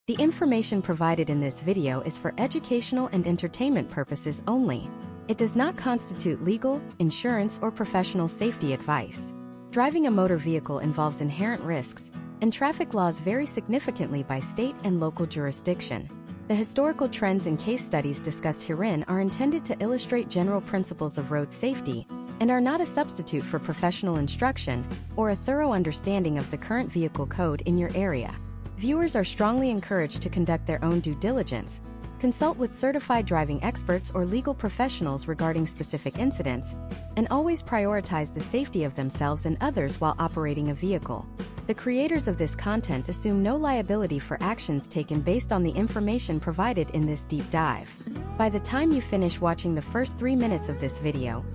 The information provided in this video is for educational and entertainment purposes only. It does not constitute legal, insurance, or professional safety advice. Driving a motor vehicle involves inherent risks, and traffic laws vary significantly by state and local jurisdiction. The historical trends and case studies discussed herein are intended to illustrate general principles of road safety and are not a substitute for professional instruction or a thorough understanding of the current vehicle code in your area. Viewers are strongly encouraged to conduct their own due diligence, consult with certified driving experts or legal professionals regarding specific incidents, and always prioritize the safety of themselves and others while operating a vehicle. The creators of this content assume no liability for actions taken based on the information provided in this deep dive. By the time you finish watching the first 3 minutes of this video,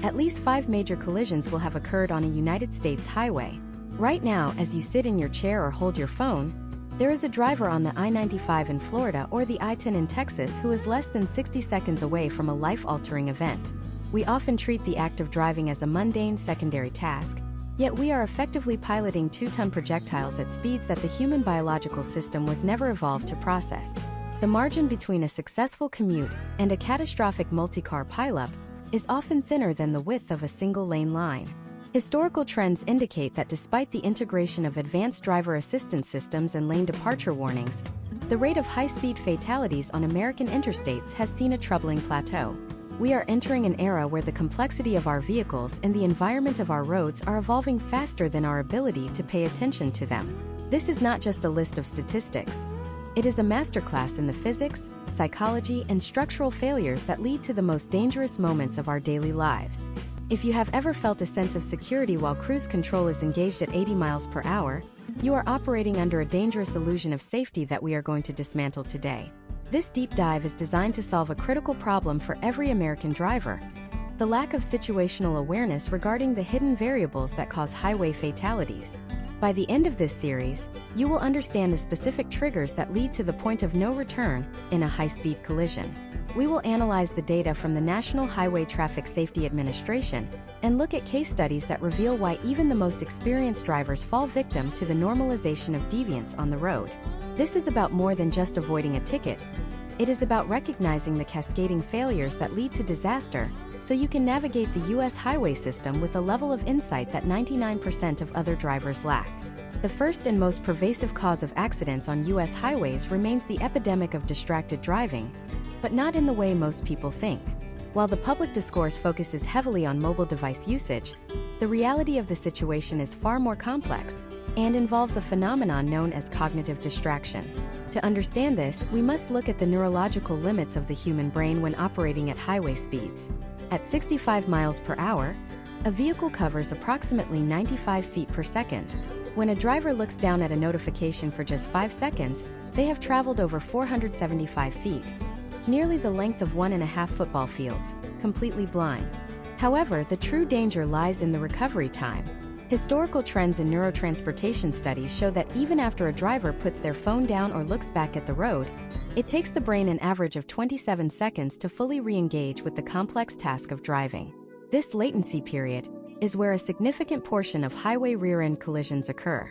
at least 5 major collisions will have occurred on a United States highway. Right now, as you sit in your chair or hold your phone, there is a driver on the I-95 in Florida or the I-10 in Texas who is less than 60 seconds away from a life-altering event. We often treat the act of driving as a mundane secondary task, yet we are effectively piloting 2-ton projectiles at speeds that the human biological system was never evolved to process. The margin between a successful commute and a catastrophic multi-car pileup is often thinner than the width of a single-lane line. Historical trends indicate that despite the integration of advanced driver assistance systems and lane departure warnings, the rate of high-speed fatalities on American interstates has seen a troubling plateau. We are entering an era where the complexity of our vehicles and the environment of our roads are evolving faster than our ability to pay attention to them. This is not just a list of statistics. It is a masterclass in the physics, psychology, and structural failures that lead to the most dangerous moments of our daily lives. If you have ever felt a sense of security while cruise control is engaged at 80 miles per hour, you are operating under a dangerous illusion of safety that we are going to dismantle today. This deep dive is designed to solve a critical problem for every American driver: the lack of situational awareness regarding the hidden variables that cause highway fatalities. By the end of this series, you will understand the specific triggers that lead to the point of no return in a high-speed collision. We will analyze the data from the National Highway Traffic Safety Administration and look at case studies that reveal why even the most experienced drivers fall victim to the normalization of deviance on the road. This is about more than just avoiding a ticket. It is about recognizing the cascading failures that lead to disaster, so you can navigate the U.S. highway system with a level of insight that 99% of other drivers lack. The first and most pervasive cause of accidents on U.S. highways remains the epidemic of distracted driving, but not in the way most people think. While the public discourse focuses heavily on mobile device usage, the reality of the situation is far more complex and involves a phenomenon known as cognitive distraction. To understand this, we must look at the neurological limits of the human brain when operating at highway speeds. At 65 miles per hour, a vehicle covers approximately 95 feet per second. When a driver looks down at a notification for just 5 seconds, they have traveled over 475 feet, nearly the length of 1.5 football fields, completely blind. However, the true danger lies in the recovery time. Historical trends in neurotransportation studies show that even after a driver puts their phone down or looks back at the road, it takes the brain an average of 27 seconds to fully re-engage with the complex task of driving. This latency period is where a significant portion of highway rear-end collisions occur.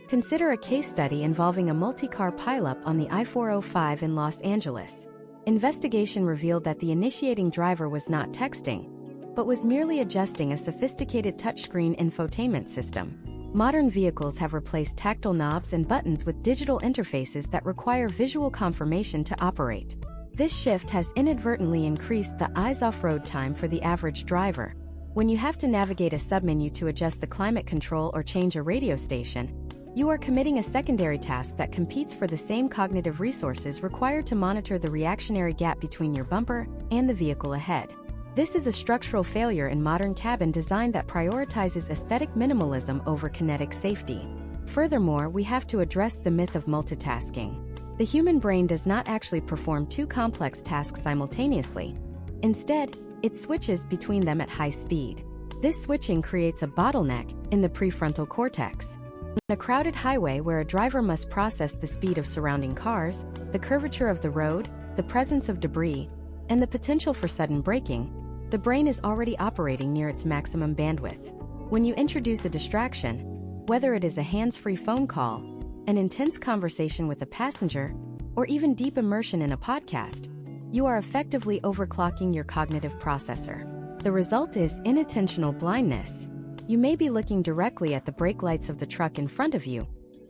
Consider a case study involving a multi-car pileup on the I-405 in Los Angeles. Investigation revealed that the initiating driver was not texting, but was merely adjusting a sophisticated touchscreen infotainment system. Modern vehicles have replaced tactile knobs and buttons with digital interfaces that require visual confirmation to operate. This shift has inadvertently increased the eyes-off road time for the average driver. When you have to navigate a submenu to adjust the climate control or change a radio station, you are committing a secondary task that competes for the same cognitive resources required to monitor the reactionary gap between your bumper and the vehicle ahead. This is a structural failure in modern cabin design that prioritizes aesthetic minimalism over kinetic safety. Furthermore, we have to address the myth of multitasking. The human brain does not actually perform 2 complex tasks simultaneously. Instead, it switches between them at high speed. This switching creates a bottleneck in the prefrontal cortex. On a crowded highway where a driver must process the speed of surrounding cars, the curvature of the road, the presence of debris, and the potential for sudden braking, the brain is already operating near its maximum bandwidth. When you introduce a distraction, whether it is a hands-free phone call, an intense conversation with a passenger, or even deep immersion in a podcast, you are effectively overclocking your cognitive processor. The result is inattentional blindness. You may be looking directly at the brake lights of the truck in front of you,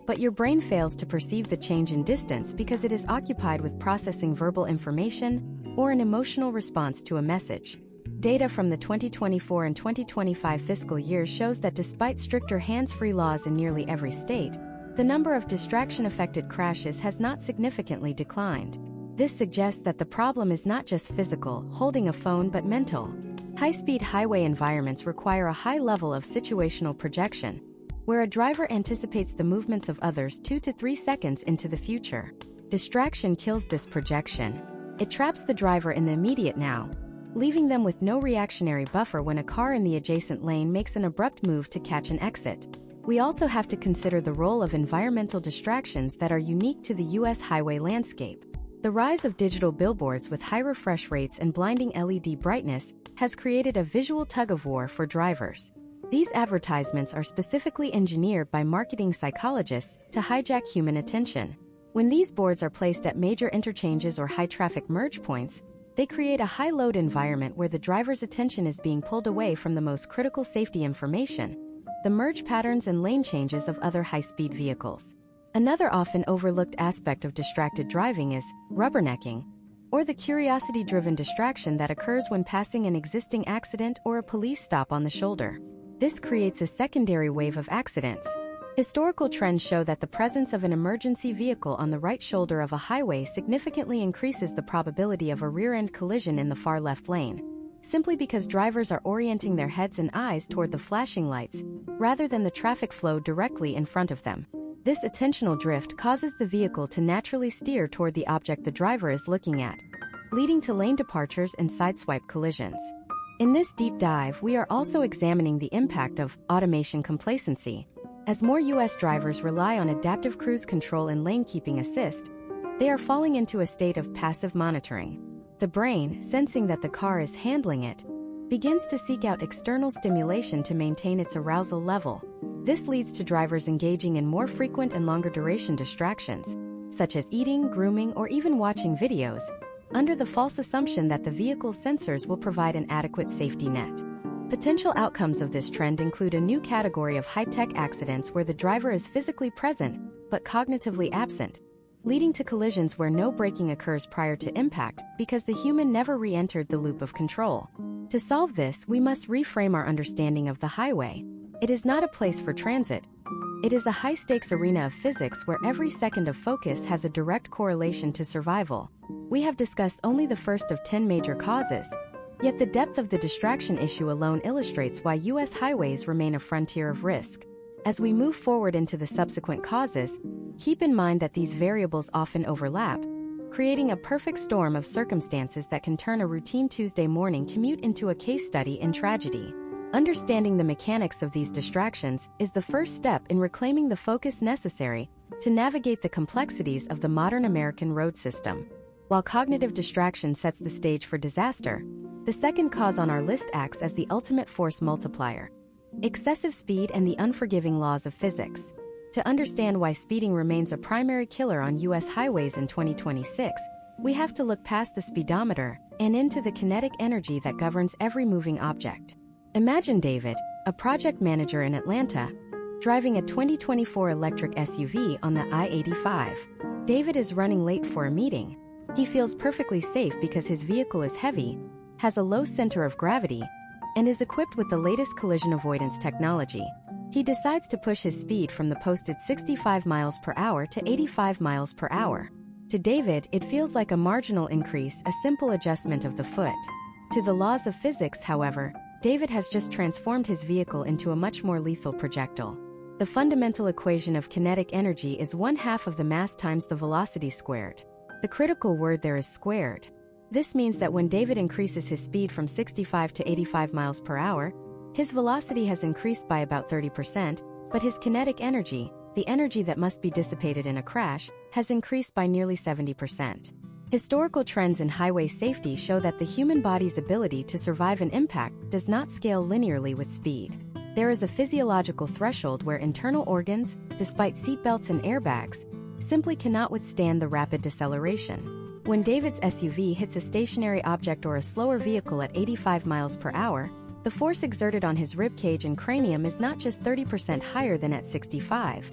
but your brain fails to perceive the change in distance because it is occupied with processing verbal information or an emotional response to a message. Data from the 2024 and 2025 fiscal years shows that despite stricter hands-free laws in nearly every state, the number of distraction-affected crashes has not significantly declined. This suggests that the problem is not just physical, holding a phone, but mental. High-speed highway environments require a high level of situational projection, where a driver anticipates the movements of others 2 to 3 seconds into the future. Distraction kills this projection. It traps the driver in the immediate now, leaving them with no reactionary buffer when a car in the adjacent lane makes an abrupt move to catch an exit. We also have to consider the role of environmental distractions that are unique to the U.S. highway landscape. The rise of digital billboards with high refresh rates and blinding LED brightness has created a visual tug-of-war for drivers. These advertisements are specifically engineered by marketing psychologists to hijack human attention. When these boards are placed at major interchanges or high-traffic merge points, they create a high-load environment where the driver's attention is being pulled away from the most critical safety information, the merge patterns and lane changes of other high-speed vehicles. Another often overlooked aspect of distracted driving is rubbernecking, or the curiosity-driven distraction that occurs when passing an existing accident or a police stop on the shoulder. This creates a secondary wave of accidents. Historical trends show that the presence of an emergency vehicle on the right shoulder of a highway significantly increases the probability of a rear-end collision in the far left lane, simply because drivers are orienting their heads and eyes toward the flashing lights, rather than the traffic flow directly in front of them. This attentional drift causes the vehicle to naturally steer toward the object the driver is looking at, leading to lane departures and sideswipe collisions. In this deep dive, we are also examining the impact of automation complacency. As more U.S. drivers rely on adaptive cruise control and lane-keeping assist, they are falling into a state of passive monitoring. The brain, sensing that the car is handling it, begins to seek out external stimulation to maintain its arousal level. This leads to drivers engaging in more frequent and longer-duration distractions, such as eating, grooming, or even watching videos, under the false assumption that the vehicle's sensors will provide an adequate safety net. Potential outcomes of this trend include a new category of high-tech accidents where the driver is physically present but cognitively absent, leading to collisions where no braking occurs prior to impact because the human never re-entered the loop of control. To solve this, we must reframe our understanding of the highway. It is not a place for transit. It is a high-stakes arena of physics where every second of focus has a direct correlation to survival. We have discussed only the first of 10 major causes, yet the depth of the distraction issue alone illustrates why U.S. highways remain a frontier of risk. As we move forward into the subsequent causes, keep in mind that these variables often overlap, creating a perfect storm of circumstances that can turn a routine Tuesday morning commute into a case study in tragedy. Understanding the mechanics of these distractions is the first step in reclaiming the focus necessary to navigate the complexities of the modern American road system. While cognitive distraction sets the stage for disaster, the second cause on our list acts as the ultimate force multiplier: excessive speed and the unforgiving laws of physics. To understand why speeding remains a primary killer on U.S. highways in 2026, we have to look past the speedometer and into the kinetic energy that governs every moving object. Imagine David, a project manager in Atlanta, driving a 2024 electric SUV on the I-85. David is running late for a meeting. He feels perfectly safe because his vehicle is heavy, has a low center of gravity, and is equipped with the latest collision avoidance technology. He decides to push his speed from the posted 65 miles per hour to 85 miles per hour. To David, it feels like a marginal increase, a simple adjustment of the foot. To the laws of physics, however, David has just transformed his vehicle into a much more lethal projectile. The fundamental equation of kinetic energy is 1/2 of the mass times the velocity squared. The critical word there is squared. This means that when David increases his speed from 65 to 85 miles per hour, his velocity has increased by about 30%, but his kinetic energy, the energy that must be dissipated in a crash, has increased by nearly 70%. Historical trends in highway safety show that the human body's ability to survive an impact does not scale linearly with speed. There is a physiological threshold where internal organs, despite seatbelts and airbags, simply cannot withstand the rapid deceleration. When David's SUV hits a stationary object or a slower vehicle at 85 miles per hour, the force exerted on his ribcage and cranium is not just 30% higher than at 65.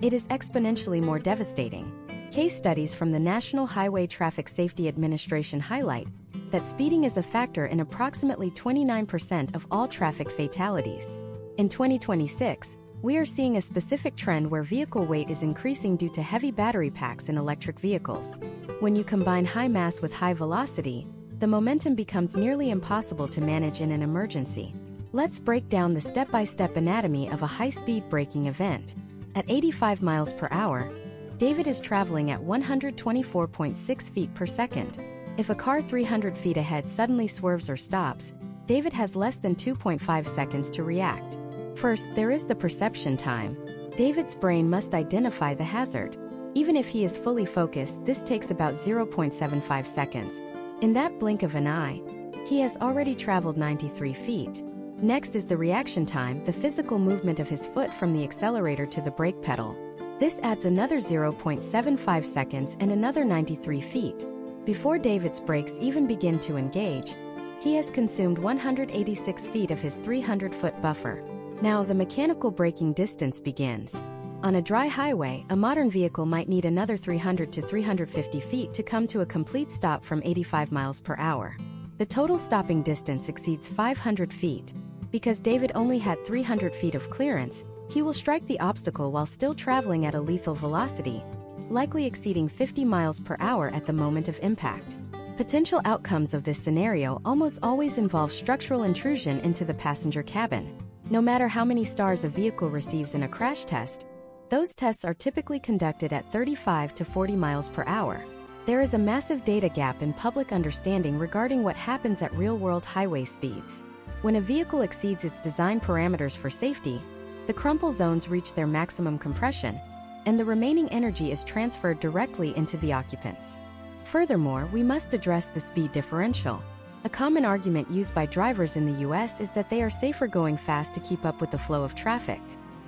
It is exponentially more devastating. Case studies from the National Highway Traffic Safety Administration highlight that speeding is a factor in approximately 29% of all traffic fatalities. In 2026, we are seeing a specific trend where vehicle weight is increasing due to heavy battery packs in electric vehicles. When you combine high mass with high velocity, the momentum becomes nearly impossible to manage in an emergency. Let's break down the step-by-step anatomy of a high-speed braking event. At 85 miles per hour, David is traveling at 124.6 feet per second. If a car 300 feet ahead suddenly swerves or stops, David has less than 2.5 seconds to react. First, there is the perception time. David's brain must identify the hazard. Even if he is fully focused, this takes about 0.75 seconds. In that blink of an eye, he has already traveled 93 feet. Next is the reaction time, the physical movement of his foot from the accelerator to the brake pedal. This adds another 0.75 seconds and another 93 feet. Before David's brakes even begin to engage, he has consumed 186 feet of his 300-foot buffer. Now the mechanical braking distance begins. On a dry highway, a modern vehicle might need another 300 to 350 feet to come to a complete stop from 85 miles per hour. The total stopping distance exceeds 500 feet. Because David only had 300 feet of clearance, he will strike the obstacle while still traveling at a lethal velocity, likely exceeding 50 miles per hour at the moment of impact. Potential outcomes of this scenario almost always involve structural intrusion into the passenger cabin. No matter how many stars a vehicle receives in a crash test, those tests are typically conducted at 35 to 40 miles per hour. There is a massive data gap in public understanding regarding what happens at real-world highway speeds. When a vehicle exceeds its design parameters for safety, the crumple zones reach their maximum compression, and the remaining energy is transferred directly into the occupants. Furthermore, we must address the speed differential. A common argument used by drivers in the US is that they are safer going fast to keep up with the flow of traffic.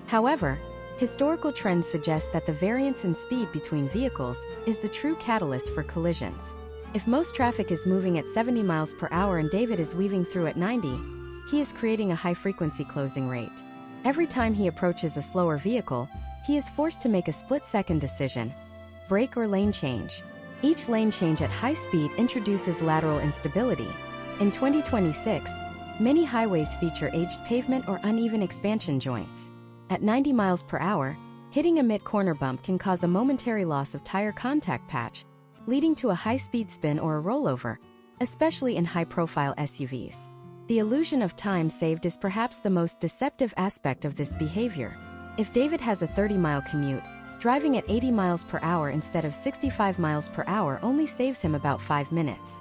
However, historical trends suggest that the variance in speed between vehicles is the true catalyst for collisions. If most traffic is moving at 70 miles per hour and David is weaving through at 90, he is creating a high-frequency closing rate. Every time he approaches a slower vehicle, he is forced to make a split-second decision: brake or lane change. Each lane change at high speed introduces lateral instability. In 2026, many highways feature aged pavement or uneven expansion joints. At 90 miles per hour, hitting a mid-corner bump can cause a momentary loss of tire contact patch, leading to a high-speed spin or a rollover, especially in high-profile SUVs. The illusion of time saved is perhaps the most deceptive aspect of this behavior. If David has a 30-mile commute, driving at 80 miles per hour instead of 65 miles per hour only saves him about 5 minutes.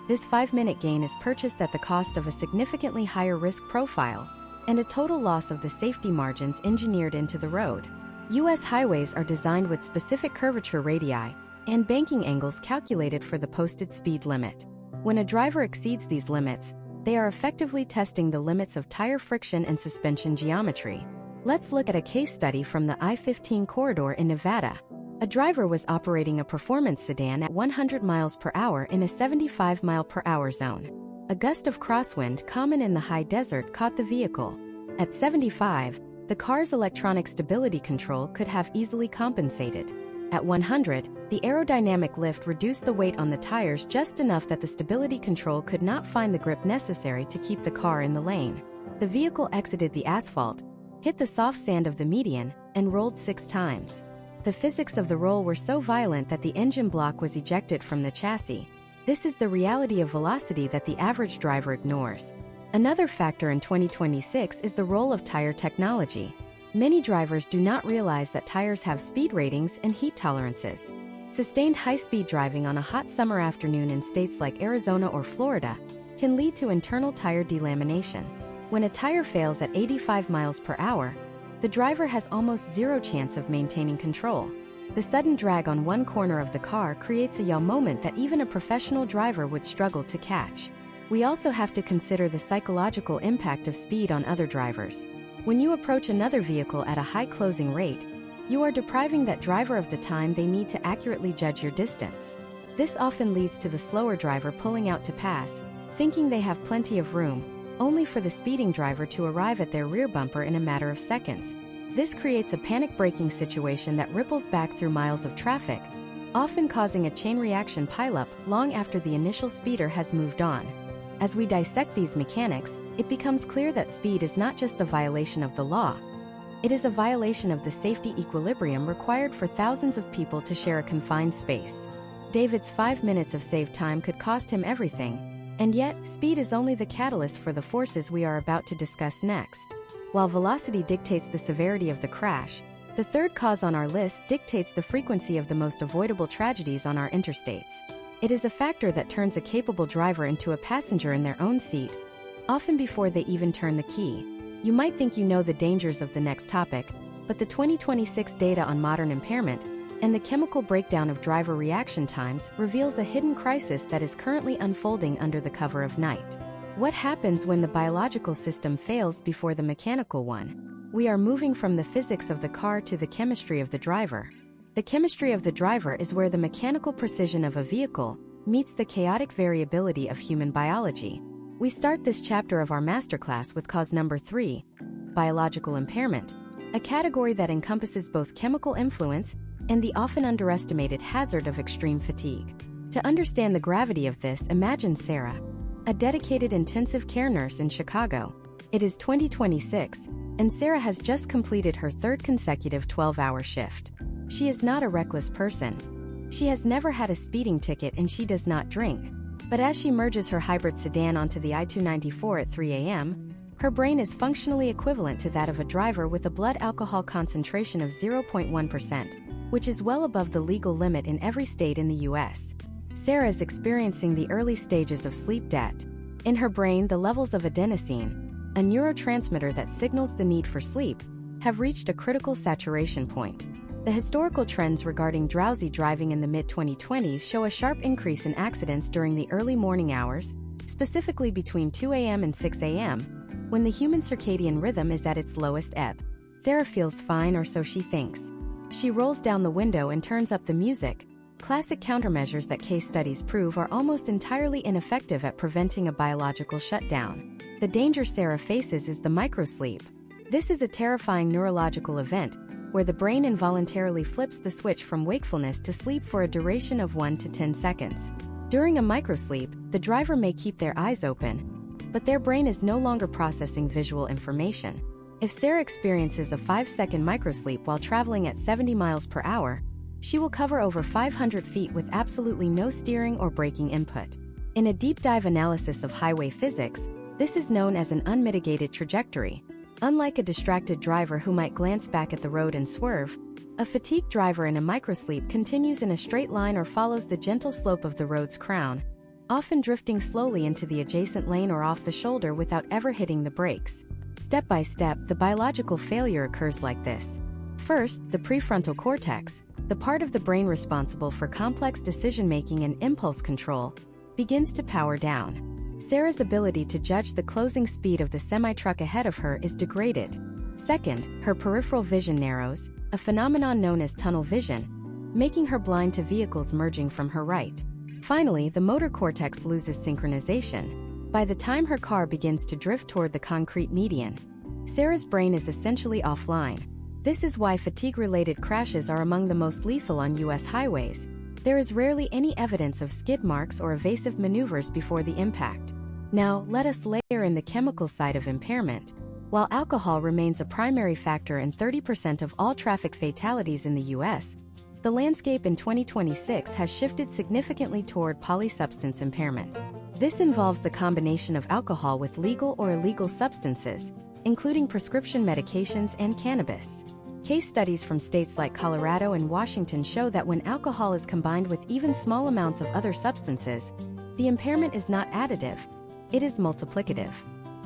This 5-minute gain is purchased at the cost of a significantly higher risk profile and a total loss of the safety margins engineered into the road. U.S. highways are designed with specific curvature radii and banking angles calculated for the posted speed limit. When a driver exceeds these limits, they are effectively testing the limits of tire friction and suspension geometry. Let's look at a case study from the I-15 corridor in Nevada. A driver was operating a performance sedan at 100 miles per hour in a 75 mile per hour zone. A gust of crosswind common in the high desert caught the vehicle. At 75, the car's electronic stability control could have easily compensated. At 100, the aerodynamic lift reduced the weight on the tires just enough that the stability control could not find the grip necessary to keep the car in the lane. The vehicle exited the asphalt, hit the soft sand of the median, and rolled 6 times. The physics of the roll were so violent that the engine block was ejected from the chassis. This is the reality of velocity that the average driver ignores. Another factor in 2026 is the role of tire technology. Many drivers do not realize that tires have speed ratings and heat tolerances. Sustained high-speed driving on a hot summer afternoon in states like Arizona or Florida can lead to internal tire delamination. When a tire fails at 85 miles per hour, the driver has almost zero chance of maintaining control. The sudden drag on one corner of the car creates a yaw moment that even a professional driver would struggle to catch. We also have to consider the psychological impact of speed on other drivers. When you approach another vehicle at a high closing rate, You are depriving that driver of the time they need to accurately judge your distance. This often leads to the slower driver pulling out to pass, thinking they have plenty of room, only for the speeding driver to arrive at their rear bumper in a matter of seconds. This creates a panic braking situation that ripples back through miles of traffic, often causing a chain reaction pileup long after the initial speeder has moved on. As we dissect these mechanics, it becomes clear that speed is not just a violation of the law. It is a violation of the safety equilibrium required for thousands of people to share a confined space. David's 5 minutes of saved time could cost him everything, and yet, speed is only the catalyst for the forces we are about to discuss next. While velocity dictates the severity of the crash, the third cause on our list dictates the frequency of the most avoidable tragedies on our interstates. It is a factor that turns a capable driver into a passenger in their own seat, often before they even turn the key. You might think you know the dangers of the next topic, but the 2026 data on modern impairment and the chemical breakdown of driver reaction times reveals a hidden crisis that is currently unfolding under the cover of night. What happens when the biological system fails before the mechanical one? We are moving from the physics of the car to the chemistry of the driver. The chemistry of the driver is where the mechanical precision of a vehicle meets the chaotic variability of human biology. We start this chapter of our masterclass with cause number 3, biological impairment, a category that encompasses both chemical influence and the often underestimated hazard of extreme fatigue. To understand the gravity of this, imagine Sarah, a dedicated intensive care nurse in Chicago. It is 2026, and Sarah has just completed her third consecutive 12-hour shift. She is not a reckless person. She has never had a speeding ticket and she does not drink. But as she merges her hybrid sedan onto the I-294 at 3 a.m., her brain is functionally equivalent to that of a driver with a blood alcohol concentration of 0.1%, which is well above the legal limit in every state in the U.S. Sarah is experiencing the early stages of sleep debt. In her brain, the levels of adenosine, a neurotransmitter that signals the need for sleep, have reached a critical saturation point. The historical trends regarding drowsy driving in the mid-2020s show a sharp increase in accidents during the early morning hours, specifically between 2 a.m. and 6 a.m., when the human circadian rhythm is at its lowest ebb. Sarah feels fine, or so she thinks. She rolls down the window and turns up the music, classic countermeasures that case studies prove are almost entirely ineffective at preventing a biological shutdown. The danger Sarah faces is the microsleep. This is a terrifying neurological event where the brain involuntarily flips the switch from wakefulness to sleep for a duration of 1 to 10 seconds. During a microsleep, the driver may keep their eyes open, but their brain is no longer processing visual information. If Sarah experiences a 5-second microsleep while traveling at 70 miles per hour, she will cover over 500 feet with absolutely no steering or braking input. In a deep dive analysis of highway physics, this is known as an unmitigated trajectory. Unlike a distracted driver who might glance back at the road and swerve, a fatigued driver in a microsleep continues in a straight line or follows the gentle slope of the road's crown, often drifting slowly into the adjacent lane or off the shoulder without ever hitting the brakes. Step by step, the biological failure occurs like this. First, the prefrontal cortex, the part of the brain responsible for complex decision-making and impulse control, begins to power down. Sarah's ability to judge the closing speed of the semi-truck ahead of her is degraded. Second, her peripheral vision narrows, a phenomenon known as tunnel vision, making her blind to vehicles merging from her right. Finally, the motor cortex loses synchronization. By the time her car begins to drift toward the concrete median, Sarah's brain is essentially offline. This is why fatigue-related crashes are among the most lethal on U.S. highways. There is rarely any evidence of skid marks or evasive maneuvers before the impact. Now, let us layer in the chemical side of impairment. While alcohol remains a primary factor in 30% of all traffic fatalities in the U.S., the landscape in 2026 has shifted significantly toward polysubstance impairment. This involves the combination of alcohol with legal or illegal substances, including prescription medications and cannabis. Case studies from states like Colorado and Washington show that when alcohol is combined with even small amounts of other substances, the impairment is not additive, it is multiplicative.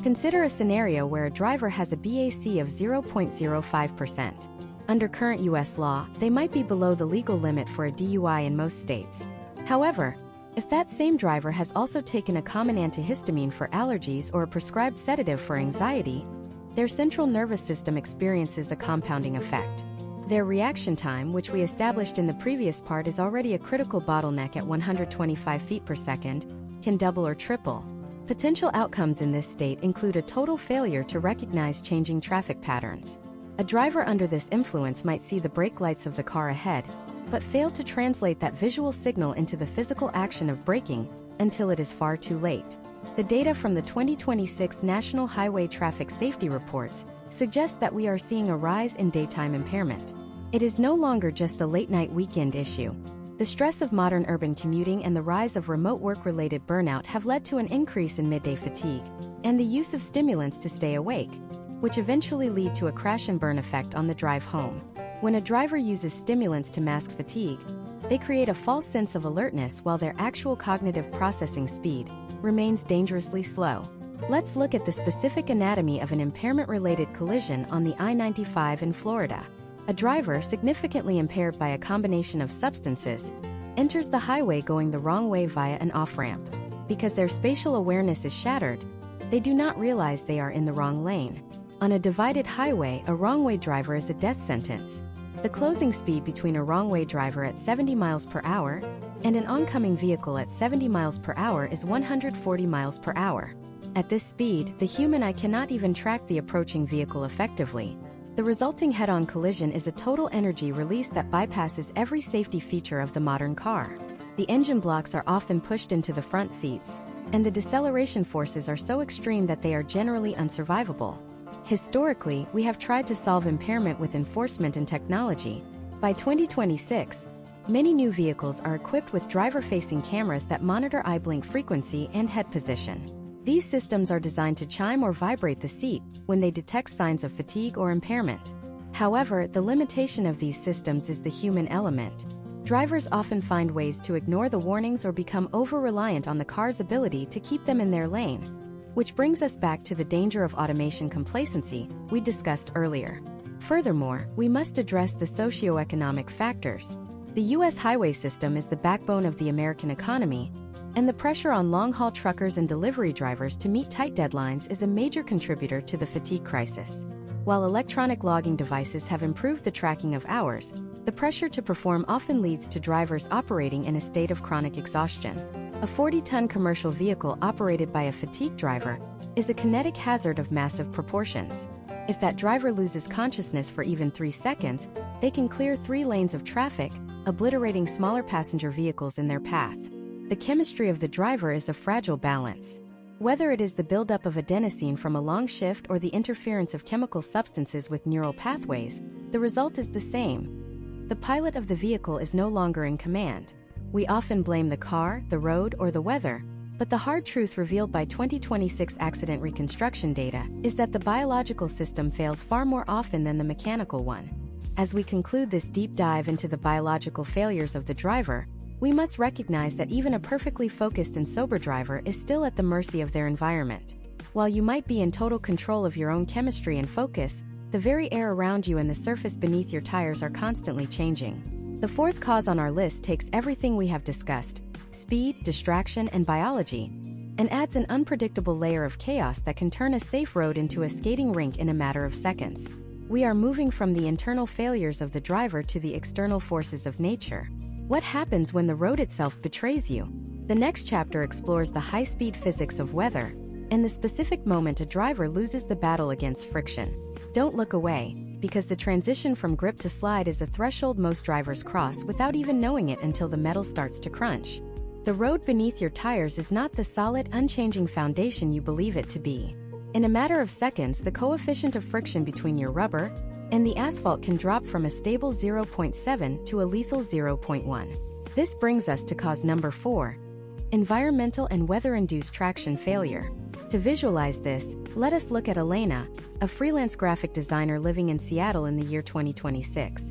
Consider a scenario where a driver has a BAC of 0.05%. Under current U.S. law, they might be below the legal limit for a DUI in most states. However, if that same driver has also taken a common antihistamine for allergies or a prescribed sedative for anxiety, their central nervous system experiences a compounding effect. Their reaction time, which we established in the previous part, is already a critical bottleneck at 125 feet per second, can double or triple. Potential outcomes in this state include a total failure to recognize changing traffic patterns. A driver under this influence might see the brake lights of the car ahead, but fail to translate that visual signal into the physical action of braking until it is far too late. The data from the 2026 National Highway Traffic Safety Reports suggests that we are seeing a rise in daytime impairment. It is no longer just a late-night weekend issue. The stress of modern urban commuting and the rise of remote work-related burnout have led to an increase in midday fatigue and the use of stimulants to stay awake, which eventually lead to a crash-and-burn effect on the drive home. When a driver uses stimulants to mask fatigue, they create a false sense of alertness while their actual cognitive processing speed remains dangerously slow. Let's look at the specific anatomy of an impairment-related collision on the I-95 in Florida. A driver, significantly impaired by a combination of substances, enters the highway going the wrong way via an off-ramp. Because their spatial awareness is shattered, they do not realize they are in the wrong lane. On a divided highway, a wrong-way driver is a death sentence. The closing speed between a wrong-way driver at 70 miles per hour and an oncoming vehicle at 70 miles per hour is 140 miles per hour. At this speed, the human eye cannot even track the approaching vehicle effectively. The resulting head-on collision is a total energy release that bypasses every safety feature of the modern car. The engine blocks are often pushed into the front seats, and the deceleration forces are so extreme that they are generally unsurvivable. Historically, we have tried to solve impairment with enforcement and technology. By 2026, many new vehicles are equipped with driver-facing cameras that monitor eye blink frequency and head position. These systems are designed to chime or vibrate the seat when they detect signs of fatigue or impairment. However, the limitation of these systems is the human element. Drivers often find ways to ignore the warnings or become over-reliant on the car's ability to keep them in their lane. Which brings us back to the danger of automation complacency we discussed earlier. Furthermore, we must address the socioeconomic factors. The U.S. highway system is the backbone of the American economy, and the pressure on long-haul truckers and delivery drivers to meet tight deadlines is a major contributor to the fatigue crisis. While electronic logging devices have improved the tracking of hours, the pressure to perform often leads to drivers operating in a state of chronic exhaustion. A 40-ton commercial vehicle operated by a fatigued driver is a kinetic hazard of massive proportions. If that driver loses consciousness for even 3 seconds, they can clear 3 lanes of traffic, obliterating smaller passenger vehicles in their path. The chemistry of the driver is a fragile balance. Whether it is the buildup of adenosine from a long shift or the interference of chemical substances with neural pathways, the result is the same. The pilot of the vehicle is no longer in command. We often blame the car, the road, or the weather, but the hard truth revealed by 2026 accident reconstruction data is that the biological system fails far more often than the mechanical one. As we conclude this deep dive into the biological failures of the driver, we must recognize that even a perfectly focused and sober driver is still at the mercy of their environment. While you might be in total control of your own chemistry and focus, the very air around you and the surface beneath your tires are constantly changing. The fourth cause on our list takes everything we have discussed, speed, distraction, and biology, and adds an unpredictable layer of chaos that can turn a safe road into a skating rink in a matter of seconds. We are moving from the internal failures of the driver to the external forces of nature. What happens when the road itself betrays you? The next chapter explores the high-speed physics of weather and the specific moment a driver loses the battle against friction. Don't look away, because the transition from grip to slide is a threshold most drivers cross without even knowing it until the metal starts to crunch. The road beneath your tires is not the solid, unchanging foundation you believe it to be. In a matter of seconds, the coefficient of friction between your rubber and the asphalt can drop from a stable 0.7 to a lethal 0.1. This brings us to cause number 4, environmental and weather-induced traction failure. To visualize this, let us look at Elena, a freelance graphic designer living in Seattle in the year 2026.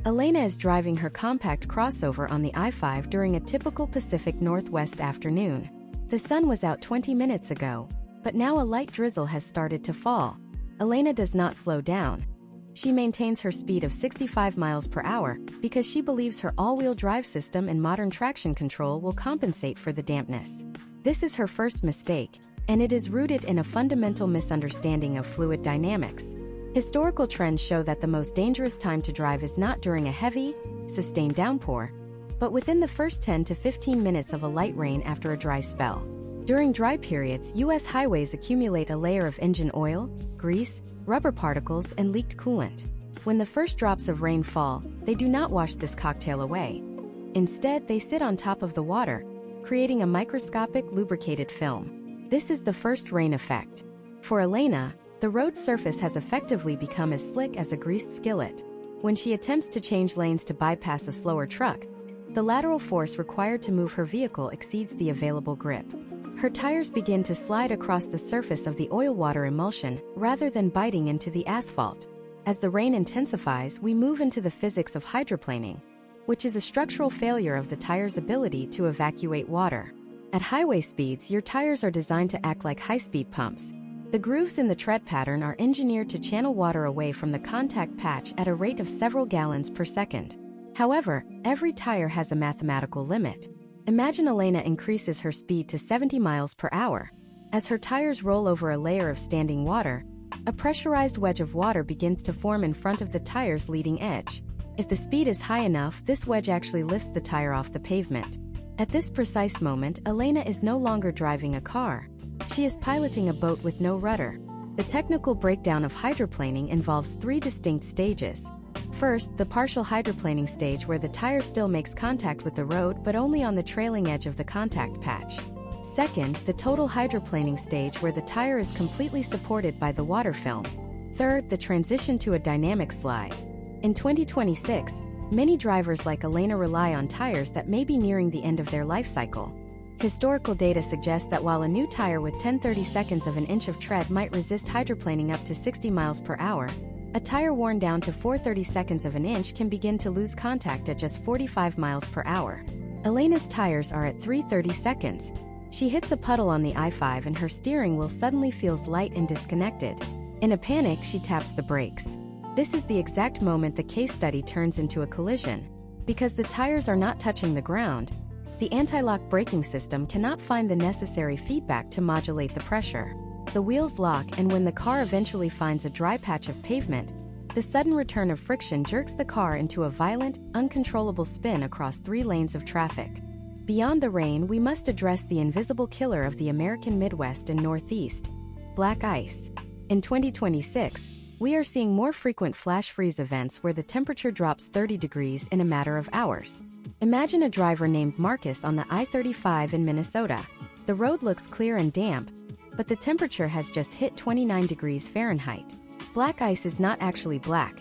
Elena is driving her compact crossover on the I-5 during a typical Pacific Northwest afternoon. The sun was out 20 minutes ago, but now a light drizzle has started to fall. Elena does not slow down. She maintains her speed of 65 miles per hour because she believes her all-wheel drive system and modern traction control will compensate for the dampness. This is her first mistake, and it is rooted in a fundamental misunderstanding of fluid dynamics. Historical trends show that the most dangerous time to drive is not during a heavy, sustained downpour, but within the first 10 to 15 minutes of a light rain after a dry spell. During dry periods, U.S. highways accumulate a layer of engine oil, grease, rubber particles, and leaked coolant. When the first drops of rain fall, they do not wash this cocktail away. Instead, they sit on top of the water, creating a microscopic lubricated film. This is the first rain effect. For Elena, the road surface has effectively become as slick as a greased skillet. When she attempts to change lanes to bypass a slower truck, the lateral force required to move her vehicle exceeds the available grip. Her tires begin to slide across the surface of the oil-water emulsion rather than biting into the asphalt. As the rain intensifies, we move into the physics of hydroplaning, which is a structural failure of the tire's ability to evacuate water. At highway speeds, your tires are designed to act like high-speed pumps. The grooves in the tread pattern are engineered to channel water away from the contact patch at a rate of several gallons per second. However, every tire has a mathematical limit. Imagine Elena increases her speed to 70 miles per hour. As her tires roll over a layer of standing water, a pressurized wedge of water begins to form in front of the tire's leading edge. If the speed is high enough, this wedge actually lifts the tire off the pavement. At this precise moment, Elena is no longer driving a car. She is piloting a boat with no rudder. The technical breakdown of hydroplaning involves three distinct stages. First, the partial hydroplaning stage, where the tire still makes contact with the road but only on the trailing edge of the contact patch. Second, the total hydroplaning stage, where the tire is completely supported by the water film. Third, the transition to a dynamic slide. In 2026, many drivers like Elena rely on tires that may be nearing the end of their life cycle. Historical data suggests that while a new tire with 10/32 of an inch of tread might resist hydroplaning up to 60 miles per hour, a tire worn down to 4/32 of an inch can begin to lose contact at just 45 miles per hour. Elena's tires are at 3/32. She hits a puddle on the I-5 and her steering wheel suddenly feels light and disconnected. In a panic, she taps the brakes. This is the exact moment the case study turns into a collision. Because the tires are not touching the ground, the anti-lock braking system cannot find the necessary feedback to modulate the pressure. The wheels lock, and when the car eventually finds a dry patch of pavement, the sudden return of friction jerks the car into a violent, uncontrollable spin across 3 lanes of traffic. Beyond the rain, we must address the invisible killer of the American Midwest and Northeast: black ice. In 2026, we are seeing more frequent flash freeze events where the temperature drops 30 degrees in a matter of hours. Imagine a driver named Marcus on the I-35 in Minnesota. The road looks clear and damp, but the temperature has just hit 29 degrees Fahrenheit. Black ice is not actually black.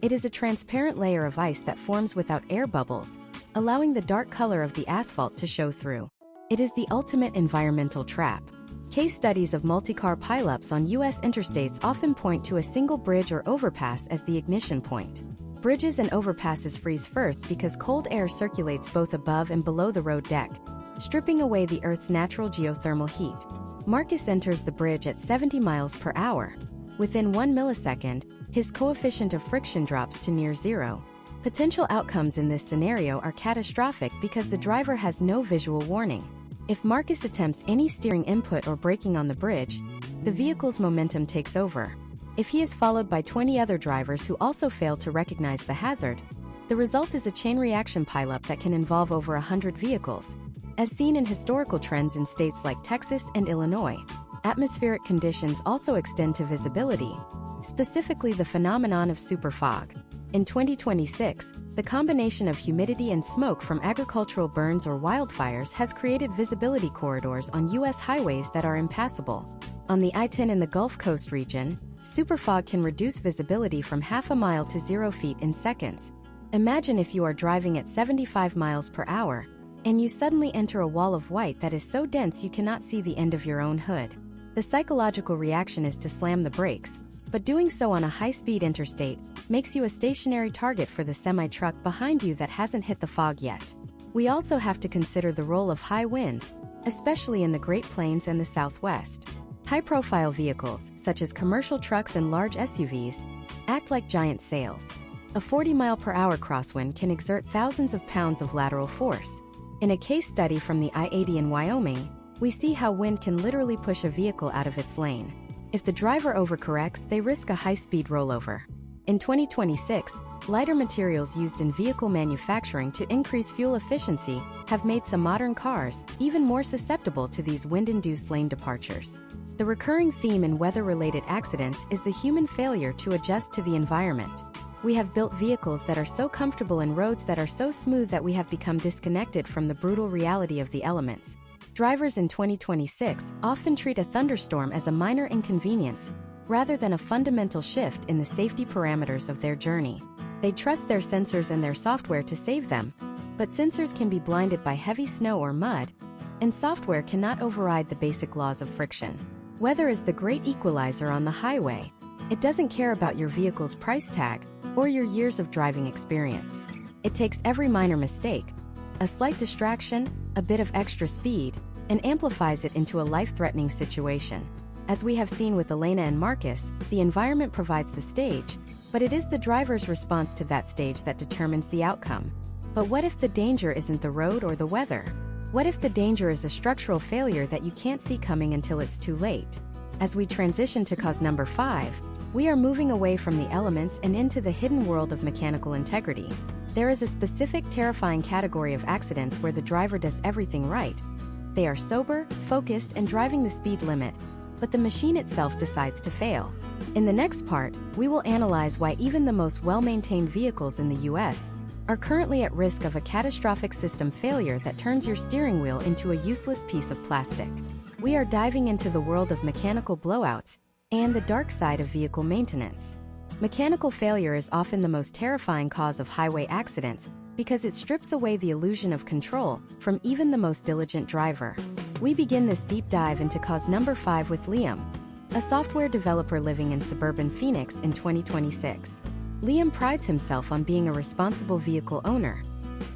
It is a transparent layer of ice that forms without air bubbles, allowing the dark color of the asphalt to show through. It is the ultimate environmental trap. Case studies of multi-car pileups on U.S. interstates often point to a single bridge or overpass as the ignition point. Bridges and overpasses freeze first because cold air circulates both above and below the road deck, stripping away the Earth's natural geothermal heat. Marcus enters the bridge at 70 miles per hour. Within 1 millisecond, his coefficient of friction drops to near zero. Potential outcomes in this scenario are catastrophic because the driver has no visual warning. If Marcus attempts any steering input or braking on the bridge, the vehicle's momentum takes over. If he is followed by 20 other drivers who also fail to recognize the hazard, the result is a chain reaction pileup that can involve over 100 vehicles. As seen in historical trends in states like Texas and Illinois, atmospheric conditions also extend to visibility, specifically the phenomenon of superfog. In 2026, the combination of humidity and smoke from agricultural burns or wildfires has created visibility corridors on U.S. highways that are impassable. On the I-10 in the Gulf Coast region, superfog can reduce visibility from half a mile to 0 feet in seconds. Imagine if you are driving at 75 miles per hour, and you suddenly enter a wall of white that is so dense you cannot see the end of your own hood. The psychological reaction is to slam the brakes, but doing so on a high-speed interstate makes you a stationary target for the semi-truck behind you that hasn't hit the fog yet. We also have to consider the role of high winds, especially in the Great Plains and the Southwest. High-profile vehicles, such as commercial trucks and large SUVs, act like giant sails. A 40-mile-per-hour crosswind can exert thousands of pounds of lateral force. In a case study from the I-80 in Wyoming, we see how wind can literally push a vehicle out of its lane. If the driver overcorrects, they risk a high-speed rollover. In 2026, lighter materials used in vehicle manufacturing to increase fuel efficiency have made some modern cars even more susceptible to these wind-induced lane departures. The recurring theme in weather-related accidents is the human failure to adjust to the environment. We have built vehicles that are so comfortable in roads that are so smooth that we have become disconnected from the brutal reality of the elements. Drivers in 2026 often treat a thunderstorm as a minor inconvenience, rather than a fundamental shift in the safety parameters of their journey. They trust their sensors and their software to save them, but sensors can be blinded by heavy snow or mud, and software cannot override the basic laws of friction. Weather is the great equalizer on the highway. It doesn't care about your vehicle's price tag or your years of driving experience. It takes every minor mistake, a slight distraction, a bit of extra speed, and amplifies it into a life-threatening situation. As we have seen with Elena and Marcus, the environment provides the stage, but it is the driver's response to that stage that determines the outcome. But what if the danger isn't the road or the weather? What if the danger is a structural failure that you can't see coming until it's too late? As we transition to cause number 5, we are moving away from the elements and into the hidden world of mechanical integrity. There is a specific terrifying category of accidents where the driver does everything right. They are sober, focused, and driving the speed limit, but the machine itself decides to fail. In the next part, we will analyze why even the most well-maintained vehicles in the US are currently at risk of a catastrophic system failure that turns your steering wheel into a useless piece of plastic. We are diving into the world of mechanical blowouts and the dark side of vehicle maintenance. Mechanical failure is often the most terrifying cause of highway accidents because it strips away the illusion of control from even the most diligent driver. We begin this deep dive into cause number 5 with Liam, a software developer living in suburban Phoenix in 2026. Liam prides himself on being a responsible vehicle owner.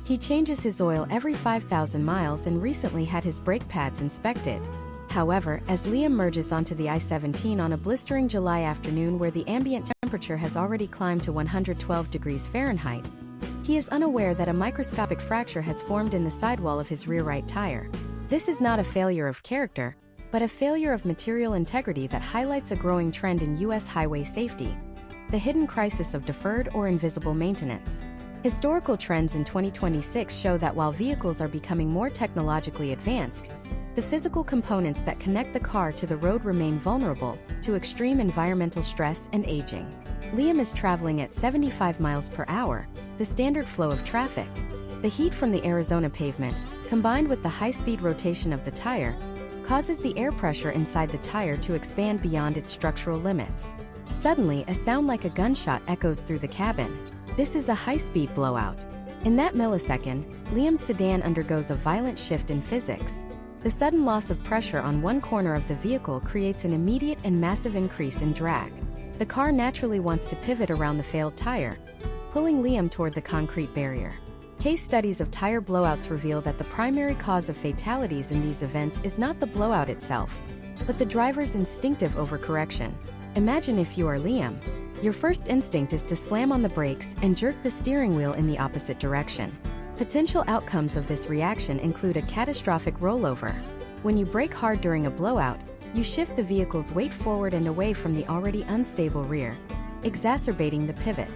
He changes his oil every 5,000 miles and recently had his brake pads inspected. However, as Liam merges onto the I-17 on a blistering July afternoon where the ambient temperature has already climbed to 112 degrees Fahrenheit, he is unaware that a microscopic fracture has formed in the sidewall of his rear right tire. This is not a failure of character, but a failure of material integrity that highlights a growing trend in U.S. highway safety: the hidden crisis of deferred or invisible maintenance. Historical trends in 2026 show that while vehicles are becoming more technologically advanced, the physical components that connect the car to the road remain vulnerable to extreme environmental stress and aging. Liam is traveling at 75 miles per hour, the standard flow of traffic. The heat from the Arizona pavement, combined with the high-speed rotation of the tire, causes the air pressure inside the tire to expand beyond its structural limits. Suddenly, a sound like a gunshot echoes through the cabin. This is a high-speed blowout. In that millisecond, Liam's sedan undergoes a violent shift in physics. The sudden loss of pressure on one corner of the vehicle creates an immediate and massive increase in drag. The car naturally wants to pivot around the failed tire, pulling Liam toward the concrete barrier. Case studies of tire blowouts reveal that the primary cause of fatalities in these events is not the blowout itself, but the driver's instinctive overcorrection. Imagine if you are Liam. Your first instinct is to slam on the brakes and jerk the steering wheel in the opposite direction. Potential outcomes of this reaction include a catastrophic rollover. When you brake hard during a blowout, you shift the vehicle's weight forward and away from the already unstable rear, exacerbating the pivot.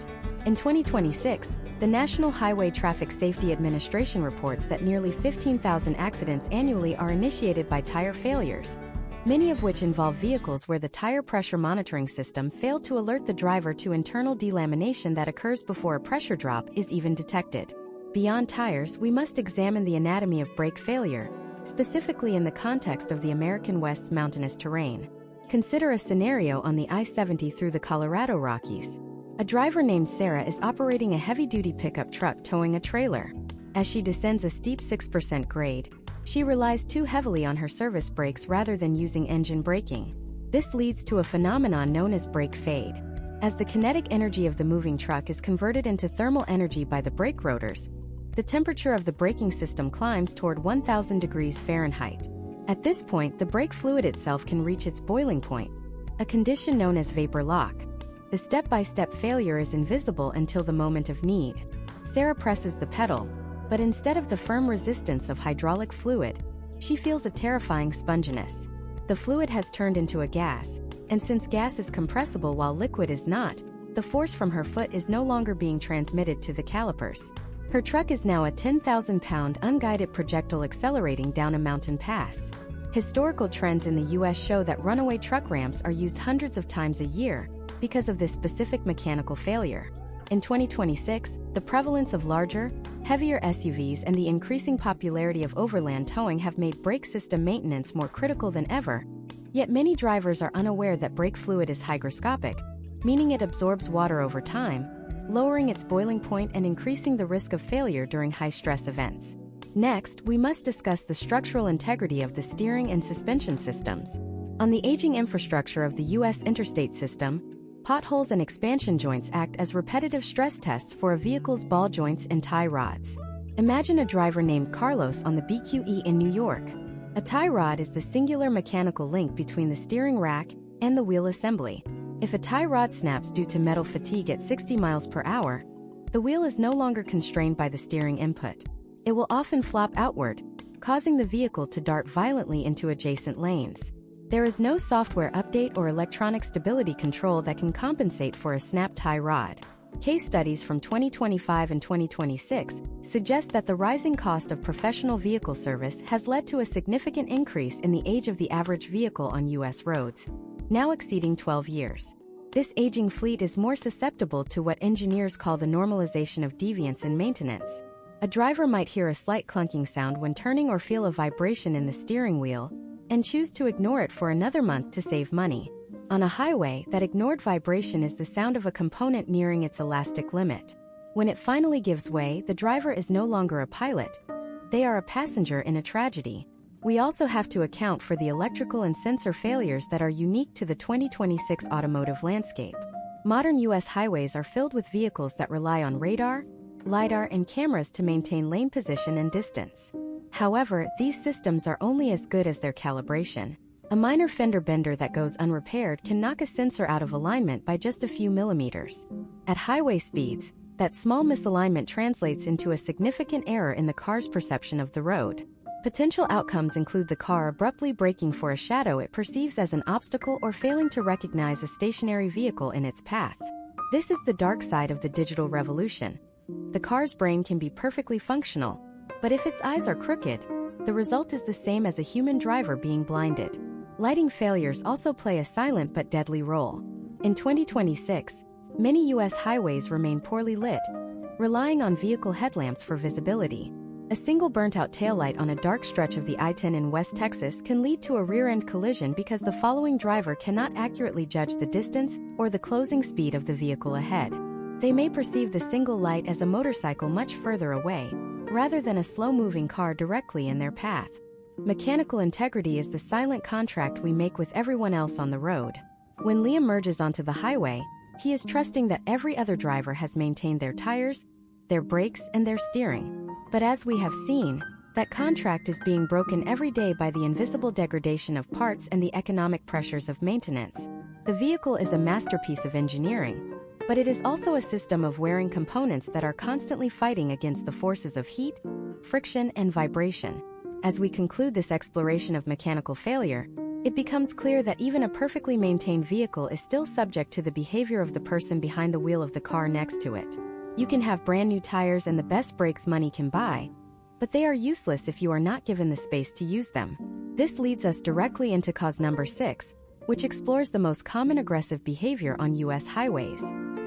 In 2026, the National Highway Traffic Safety Administration reports that nearly 15,000 accidents annually are initiated by tire failures, many of which involve vehicles where the tire pressure monitoring system failed to alert the driver to internal delamination that occurs before a pressure drop is even detected. Beyond tires, we must examine the anatomy of brake failure, specifically in the context of the American West's mountainous terrain. Consider a scenario on the I-70 through the Colorado Rockies. A driver named Sarah is operating a heavy-duty pickup truck towing a trailer. As she descends a steep 6% grade, she relies too heavily on her service brakes rather than using engine braking. This leads to a phenomenon known as brake fade. As the kinetic energy of the moving truck is converted into thermal energy by the brake rotors, the temperature of the braking system climbs toward 1,000 degrees Fahrenheit. At this point, the brake fluid itself can reach its boiling point, a condition known as vapor lock. The step-by-step failure is invisible until the moment of need. Sarah presses the pedal, but instead of the firm resistance of hydraulic fluid, she feels a terrifying sponginess. The fluid has turned into a gas, And since gas is compressible while liquid is not, the force from her foot is no longer being transmitted to the calipers. Her truck is now a 10,000-pound unguided projectile accelerating down a mountain pass. Historical trends in the U.S. show that runaway truck ramps are used hundreds of times a year because of this specific mechanical failure. In 2026, the prevalence of larger, heavier SUVs and the increasing popularity of overland towing have made brake system maintenance more critical than ever. Yet many drivers are unaware that brake fluid is hygroscopic, meaning it absorbs water over time, lowering its boiling point and increasing the risk of failure during high-stress events. Next, we must discuss the structural integrity of the steering and suspension systems. On the aging infrastructure of the U.S. interstate system, potholes and expansion joints act as repetitive stress tests for a vehicle's ball joints and tie rods. Imagine a driver named Carlos on the BQE in New York. A tie rod is the singular mechanical link between the steering rack and the wheel assembly. If a tie rod snaps due to metal fatigue at 60 miles per hour, the wheel is no longer constrained by the steering input. It will often flop outward, causing the vehicle to dart violently into adjacent lanes. There is no software update or electronic stability control that can compensate for a snapped tie rod. Case studies from 2025 and 2026 suggest that the rising cost of professional vehicle service has led to a significant increase in the age of the average vehicle on U.S. roads, now exceeding 12 years. This aging fleet is more susceptible to what engineers call the normalization of deviance in maintenance. A driver might hear a slight clunking sound when turning or feel a vibration in the steering wheel, and choose to ignore it for another month to save money. On a highway, that ignored vibration is the sound of a component nearing its elastic limit. When it finally gives way, the driver is no longer a pilot. They are a passenger in a tragedy. We also have to account for the electrical and sensor failures that are unique to the 2026 automotive landscape. Modern U.S. highways are filled with vehicles that rely on radar, LiDAR, and cameras to maintain lane position and distance. However, these systems are only as good as their calibration. A minor fender bender that goes unrepaired can knock a sensor out of alignment by just a few millimeters. At highway speeds, that small misalignment translates into a significant error in the car's perception of the road. Potential outcomes include the car abruptly braking for a shadow it perceives as an obstacle or failing to recognize a stationary vehicle in its path. This is the dark side of the digital revolution. The car's brain can be perfectly functional, but if its eyes are crooked, the result is the same as a human driver being blinded. Lighting failures also play a silent but deadly role. In 2026, many U.S. highways remain poorly lit, relying on vehicle headlamps for visibility. A single burnt-out taillight on a dark stretch of the I-10 in West Texas can lead to a rear-end collision because the following driver cannot accurately judge the distance or the closing speed of the vehicle ahead. They may perceive the single light as a motorcycle much further away, rather than a slow-moving car directly in their path. Mechanical integrity is the silent contract we make with everyone else on the road. When Liam merges onto the highway, he is trusting that every other driver has maintained their tires, their brakes, and their steering. But as we have seen, that contract is being broken every day by the invisible degradation of parts and the economic pressures of maintenance. The vehicle is a masterpiece of engineering, but it is also a system of wearing components that are constantly fighting against the forces of heat, friction, and vibration. As we conclude this exploration of mechanical failure, it becomes clear that even a perfectly maintained vehicle is still subject to the behavior of the person behind the wheel of the car next to it. You can have brand new tires and the best brakes money can buy, but they are useless if you are not given the space to use them. This leads us directly into cause number 6, which explores the most common aggressive behavior on U.S. highways.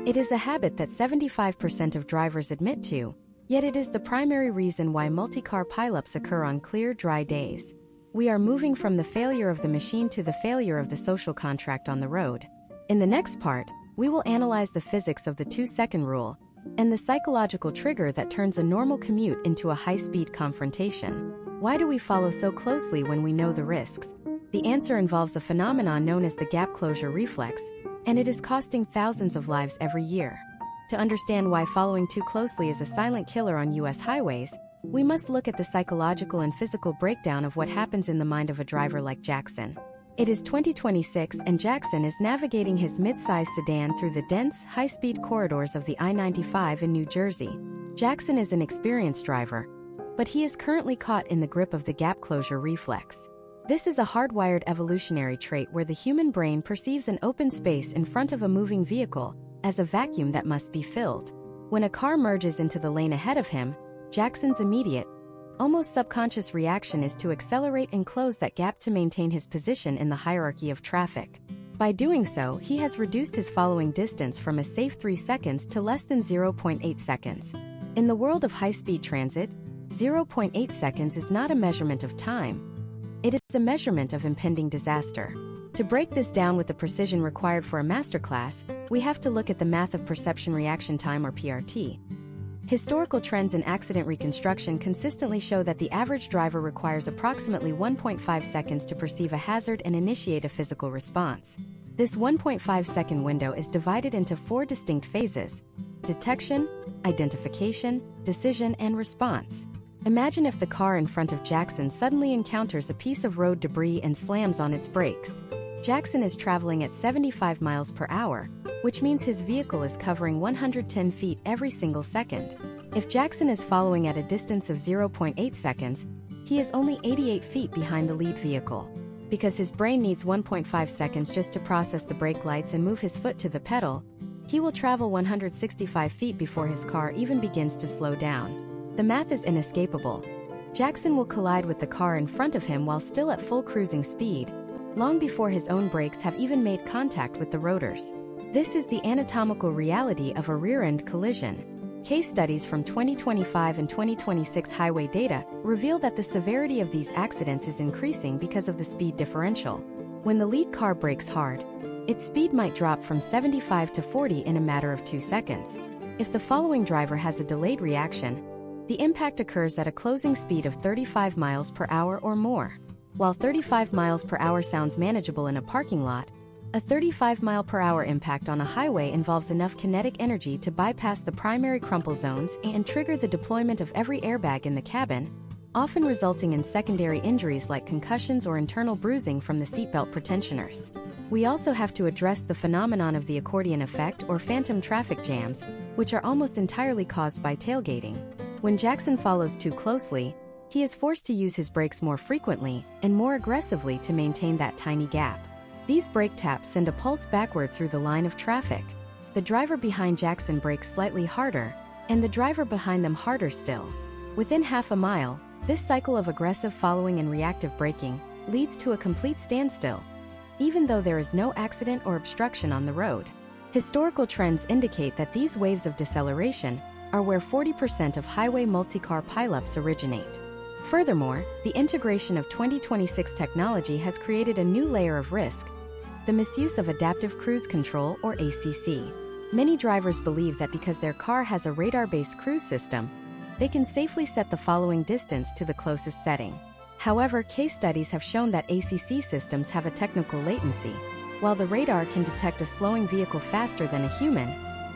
It is a habit that 75% of drivers admit to, yet it is the primary reason why multi-car pileups occur on clear, dry days. We are moving from the failure of the machine to the failure of the social contract on the road. In the next part, we will analyze the physics of the 2-second rule and the psychological trigger that turns a normal commute into a high-speed confrontation. Why do we follow so closely when we know the risks? The answer involves a phenomenon known as the gap closure reflex, and it is costing thousands of lives every year. To understand why following too closely is a silent killer on U.S. highways, we must look at the psychological and physical breakdown of what happens in the mind of a driver like Jackson. It is 2026 and Jackson is navigating his mid-sized sedan through the dense, high-speed corridors of the I-95 in New Jersey. Jackson is an experienced driver, but he is currently caught in the grip of the gap closure reflex. This is a hardwired evolutionary trait where the human brain perceives an open space in front of a moving vehicle as a vacuum that must be filled. When a car merges into the lane ahead of him, Jackson's immediate, almost subconscious reaction is to accelerate and close that gap to maintain his position in the hierarchy of traffic. By doing so, he has reduced his following distance from a safe 3 seconds to less than 0.8 seconds. In the world of high-speed transit, 0.8 seconds is not a measurement of time. It is a measurement of impending disaster. To break this down with the precision required for a masterclass, we have to look at the math of perception reaction time, or PRT. Historical trends in accident reconstruction consistently show that the average driver requires approximately 1.5 seconds to perceive a hazard and initiate a physical response. This 1.5-second window is divided into 4 distinct phases: detection, identification, decision, and response. Imagine if the car in front of Jackson suddenly encounters a piece of road debris and slams on its brakes. Jackson is traveling at 75 miles per hour, which means his vehicle is covering 110 feet every single second. If Jackson is following at a distance of 0.8 seconds, he is only 88 feet behind the lead vehicle. Because his brain needs 1.5 seconds just to process the brake lights and move his foot to the pedal, he will travel 165 feet before his car even begins to slow down. The math is inescapable. Jackson will collide with the car in front of him while still at full cruising speed, long before his own brakes have even made contact with the rotors. This is the anatomical reality of a rear-end collision. Case studies from 2025 and 2026 highway data reveal that the severity of these accidents is increasing because of the speed differential. When the lead car brakes hard, its speed might drop from 75 to 40 in a matter of 2 seconds. If the following driver has a delayed reaction, the impact occurs at a closing speed of 35 miles per hour or more. While 35 miles per hour sounds manageable in a parking lot, a 35-mile-per-hour impact on a highway involves enough kinetic energy to bypass the primary crumple zones and trigger the deployment of every airbag in the cabin, often resulting in secondary injuries like concussions or internal bruising from the seatbelt pretensioners. We also have to address the phenomenon of the accordion effect, or phantom traffic jams, which are almost entirely caused by tailgating. When Jackson follows too closely, he is forced to use his brakes more frequently and more aggressively to maintain that tiny gap. These brake taps send a pulse backward through the line of traffic. The driver behind Jackson brakes slightly harder, and the driver behind them harder still. Within half a mile, this cycle of aggressive following and reactive braking leads to a complete standstill, even though there is no accident or obstruction on the road. Historical trends indicate that these waves of deceleration are where 40% of highway multi-car pileups originate. Furthermore, the integration of 2026 technology has created a new layer of risk: the misuse of adaptive cruise control, or ACC. Many drivers believe that because their car has a radar-based cruise system, they can safely set the following distance to the closest setting. However, case studies have shown that ACC systems have a technical latency. While the radar can detect a slowing vehicle faster than a human,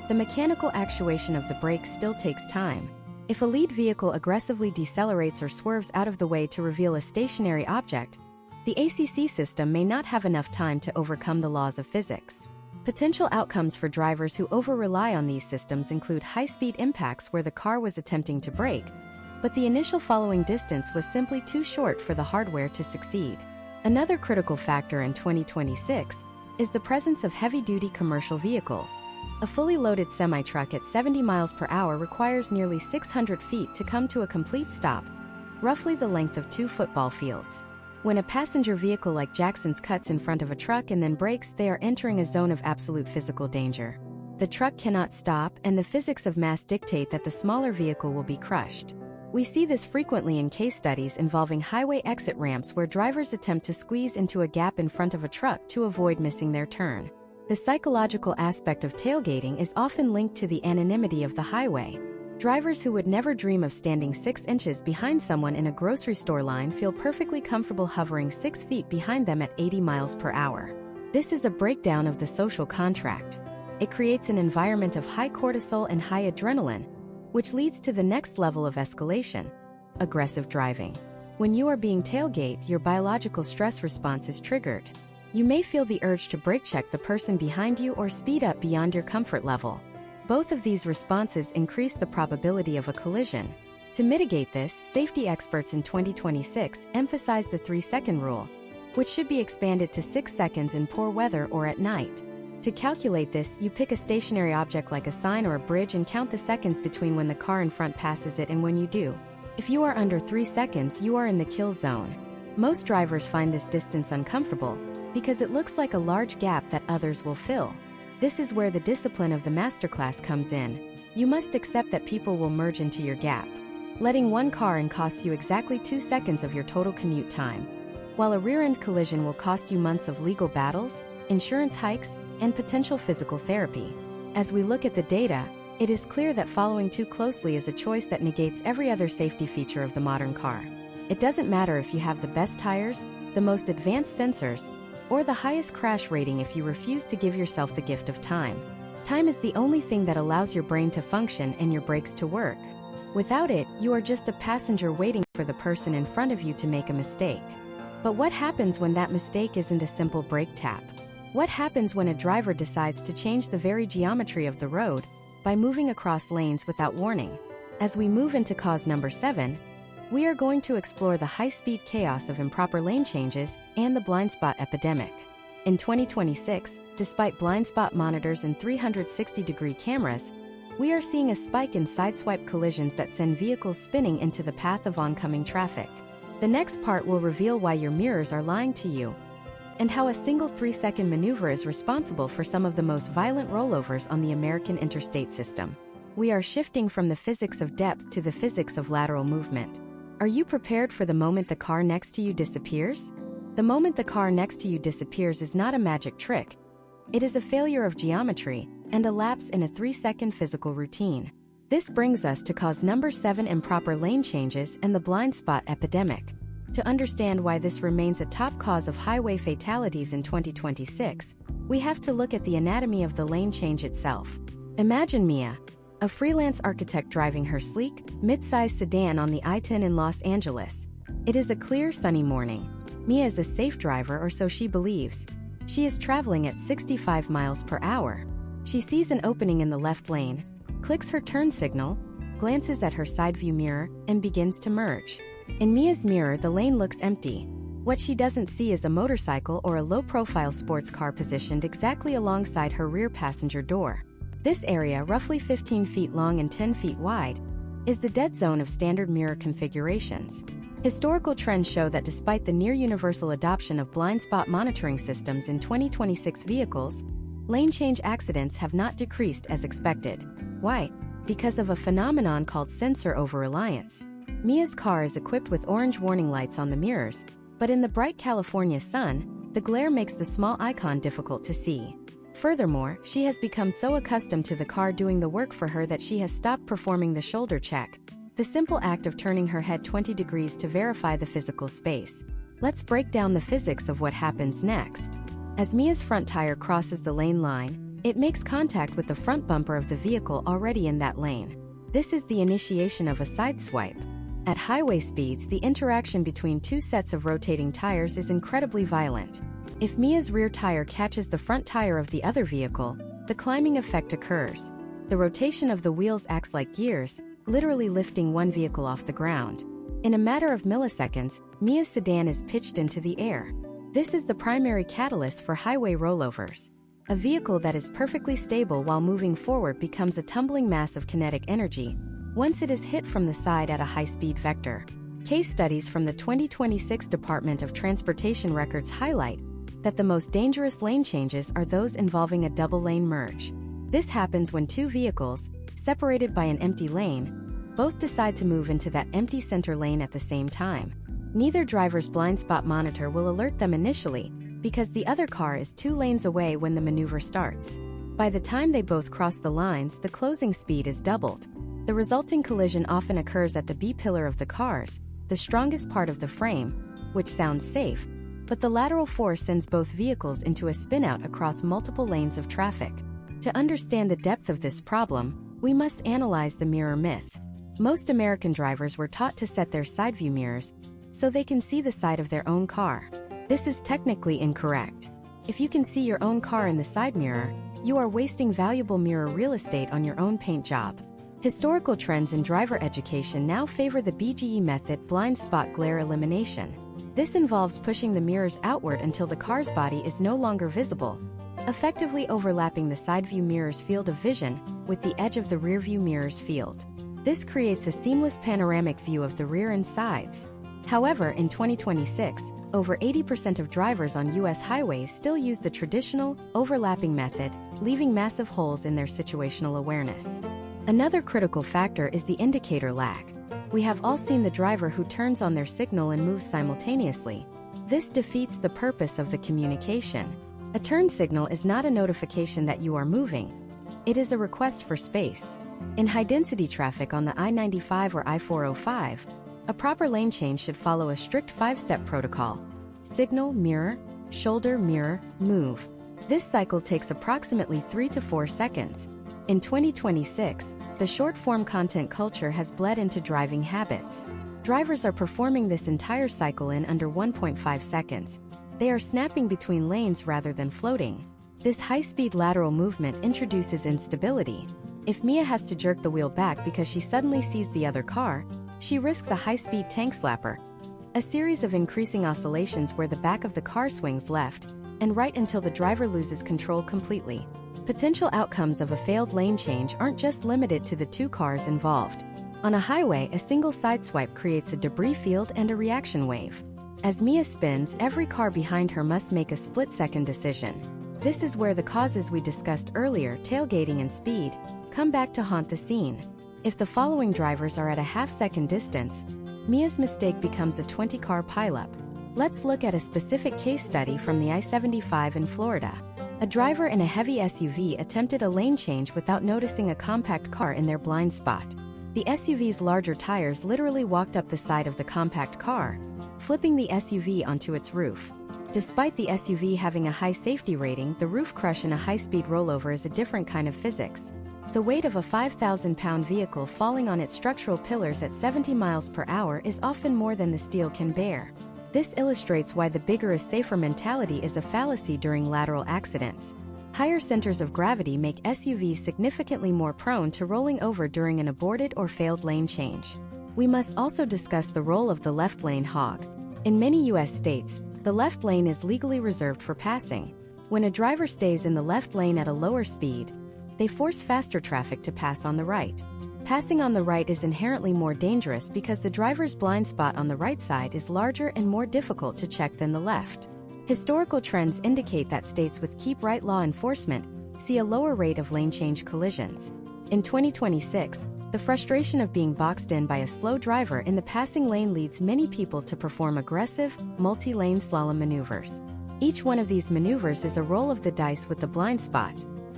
the mechanical actuation of the brakes still takes time. If a lead vehicle aggressively decelerates or swerves out of the way to reveal a stationary object, the ACC system may not have enough time to overcome the laws of physics. Potential outcomes for drivers who over-rely on these systems include high-speed impacts where the car was attempting to brake, but the initial following distance was simply too short for the hardware to succeed. Another critical factor in 2026 is the presence of heavy-duty commercial vehicles. A fully loaded semi-truck at 70 miles per hour requires nearly 600 feet to come to a complete stop, roughly the length of 2 football fields. When a passenger vehicle like Jackson's cuts in front of a truck and then brakes, they are entering a zone of absolute physical danger. The truck cannot stop, and the physics of mass dictate that the smaller vehicle will be crushed. We see this frequently in case studies involving highway exit ramps where drivers attempt to squeeze into a gap in front of a truck to avoid missing their turn. The psychological aspect of tailgating is often linked to the anonymity of the highway. Drivers who would never dream of standing 6 inches behind someone in a grocery store line feel perfectly comfortable hovering 6 feet behind them at 80 miles per hour. This is a breakdown of the social contract. It creates an environment of high cortisol and high adrenaline, which leads to the next level of escalation: aggressive driving. When you are being tailgated, your biological stress response is triggered. You may feel the urge to brake check the person behind you or speed up beyond your comfort level. Both of these responses increase the probability of a collision. To mitigate this, safety experts in 2026 emphasize the 3-second rule. which should be expanded to 6 seconds in poor weather or at night. To calculate this, you pick a stationary object like a sign or a bridge and count the seconds between when the car in front passes it and when you do. If you are under 3 seconds, you are in the kill zone. Most drivers find this distance uncomfortable because it looks like a large gap that others will fill. This is where the discipline of the masterclass comes in. You must accept that people will merge into your gap. Letting one car in costs you exactly 2 seconds of your total commute time, while a rear-end collision will cost you months of legal battles, insurance hikes, and potential physical therapy. As we look at the data, it is clear that following too closely is a choice that negates every other safety feature of the modern car. It doesn't matter if you have the best tires, the most advanced sensors, or the highest crash rating if you refuse to give yourself the gift of time. Time is the only thing that allows your brain to function and your brakes to work. Without it, you are just a passenger waiting for the person in front of you to make a mistake. But what happens when that mistake isn't a simple brake tap? What happens when a driver decides to change the very geometry of the road by moving across lanes without warning? As we move into cause number 7, we are going to explore the high-speed chaos of improper lane changes and the blind spot epidemic. In 2026, despite blind spot monitors and 360-degree cameras, we are seeing a spike in sideswipe collisions that send vehicles spinning into the path of oncoming traffic. The next part will reveal why your mirrors are lying to you, and how a single 3-second maneuver is responsible for some of the most violent rollovers on the American interstate system. We are shifting from the physics of depth to the physics of lateral movement. Are you prepared for the moment the car next to you disappears? The moment the car next to you disappears is not a magic trick. It is a failure of geometry and a lapse in a 3-second physical routine. This brings us to cause number 7: improper lane changes and the blind spot epidemic. To understand why this remains a top cause of highway fatalities in 2026, we have to look at the anatomy of the lane change itself. Imagine Mia, a freelance architect driving her sleek, mid-sized sedan on the I-10 in Los Angeles. It is a clear, sunny morning. Mia is a safe driver, or so she believes. She is traveling at 65 miles per hour. She sees an opening in the left lane, clicks her turn signal, glances at her side view mirror, and begins to merge. In Mia's mirror, the lane looks empty. What she doesn't see is a motorcycle or a low-profile sports car positioned exactly alongside her rear passenger door. This area, roughly 15 feet long and 10 feet wide, is the dead zone of standard mirror configurations. Historical trends show that despite the near-universal adoption of blind spot monitoring systems in 2026 vehicles, lane change accidents have not decreased as expected. Why? Because of a phenomenon called sensor over-reliance. Mia's car is equipped with orange warning lights on the mirrors, but in the bright California sun, the glare makes the small icon difficult to see. Furthermore, she has become so accustomed to the car doing the work for her that she has stopped performing the shoulder check, the simple act of turning her head 20 degrees to verify the physical space. Let's break down the physics of what happens next. As Mia's front tire crosses the lane line, it makes contact with the front bumper of the vehicle already in that lane. This is the initiation of a sideswipe. At highway speeds, the interaction between two sets of rotating tires is incredibly violent. If Mia's rear tire catches the front tire of the other vehicle, the climbing effect occurs. The rotation of the wheels acts like gears, literally lifting one vehicle off the ground. In a matter of milliseconds, Mia's sedan is pitched into the air. This is the primary catalyst for highway rollovers. A vehicle that is perfectly stable while moving forward becomes a tumbling mass of kinetic energy once it is hit from the side at a high-speed vector. Case studies from the 2026 Department of Transportation records highlight that the most dangerous lane changes are those involving a double-lane merge. This happens when two vehicles, separated by an empty lane, both decide to move into that empty center lane at the same time. Neither driver's blind spot monitor will alert them initially, because the other car is 2 lanes away when the maneuver starts. By the time they both cross the lines, the closing speed is doubled. The resulting collision often occurs at the B-pillar of the cars, the strongest part of the frame, which sounds safe, but the lateral force sends both vehicles into a spin-out across multiple lanes of traffic. To understand the depth of this problem, we must analyze the mirror myth. Most American drivers were taught to set their side view mirrors so they can see the side of their own car. This is technically incorrect. If you can see your own car in the side mirror, you are wasting valuable mirror real estate on your own paint job. Historical trends in driver education now favor the BGE method, blind spot glare elimination. This involves pushing the mirrors outward until the car's body is no longer visible, effectively overlapping the side view mirror's field of vision with the edge of the rear view mirror's field. This creates a seamless panoramic view of the rear and sides. However, in 2026, over 80% of drivers on U.S. highways still use the traditional, overlapping method, leaving massive holes in their situational awareness. Another critical factor is the indicator lag. We have all seen the driver who turns on their signal and moves simultaneously. This defeats the purpose of the communication. A turn signal is not a notification that you are moving. It is a request for space. In high-density traffic on the I-95 or I-405, a proper lane change should follow a strict 5-step protocol: signal, mirror, shoulder, mirror, move. This cycle takes approximately 3 to 4 seconds. In 2026, the short-form content culture has bled into driving habits. Drivers are performing this entire cycle in under 1.5 seconds. They are snapping between lanes rather than floating. This high-speed lateral movement introduces instability. If Mia has to jerk the wheel back because she suddenly sees the other car, she risks a high-speed tank slapper. A series of increasing oscillations where the back of the car swings left and right until the driver loses control completely. Potential outcomes of a failed lane change aren't just limited to the two cars involved. On a highway, a single sideswipe creates a debris field and a reaction wave. As Mia spins, every car behind her must make a split-second decision. This is where the causes we discussed earlier, tailgating and speed, come back to haunt the scene. If the following drivers are at a half-second distance, Mia's mistake becomes a 20-car pileup. Let's look at a specific case study from the I-75 in Florida. A driver in a heavy SUV attempted a lane change without noticing a compact car in their blind spot. The SUV's larger tires literally walked up the side of the compact car, flipping the SUV onto its roof. Despite the SUV having a high safety rating, the roof crush in a high-speed rollover is a different kind of physics. The weight of a 5,000-pound vehicle falling on its structural pillars at 70 miles per hour is often more than the steel can bear. This illustrates why the bigger is safer mentality is a fallacy during lateral accidents. Higher centers of gravity make SUVs significantly more prone to rolling over during an aborted or failed lane change. We must also discuss the role of the left lane hog. In many U.S. states, the left lane is legally reserved for passing. When a driver stays in the left lane at a lower speed, they force faster traffic to pass on the right. Passing on the right is inherently more dangerous because the driver's blind spot on the right side is larger and more difficult to check than the left. Historical trends indicate that states with keep right law enforcement see a lower rate of lane change collisions. In 2026, the frustration of being boxed in by a slow driver in the passing lane leads many people to perform aggressive, multi-lane slalom maneuvers. Each one of these maneuvers is a roll of the dice with the blind spot.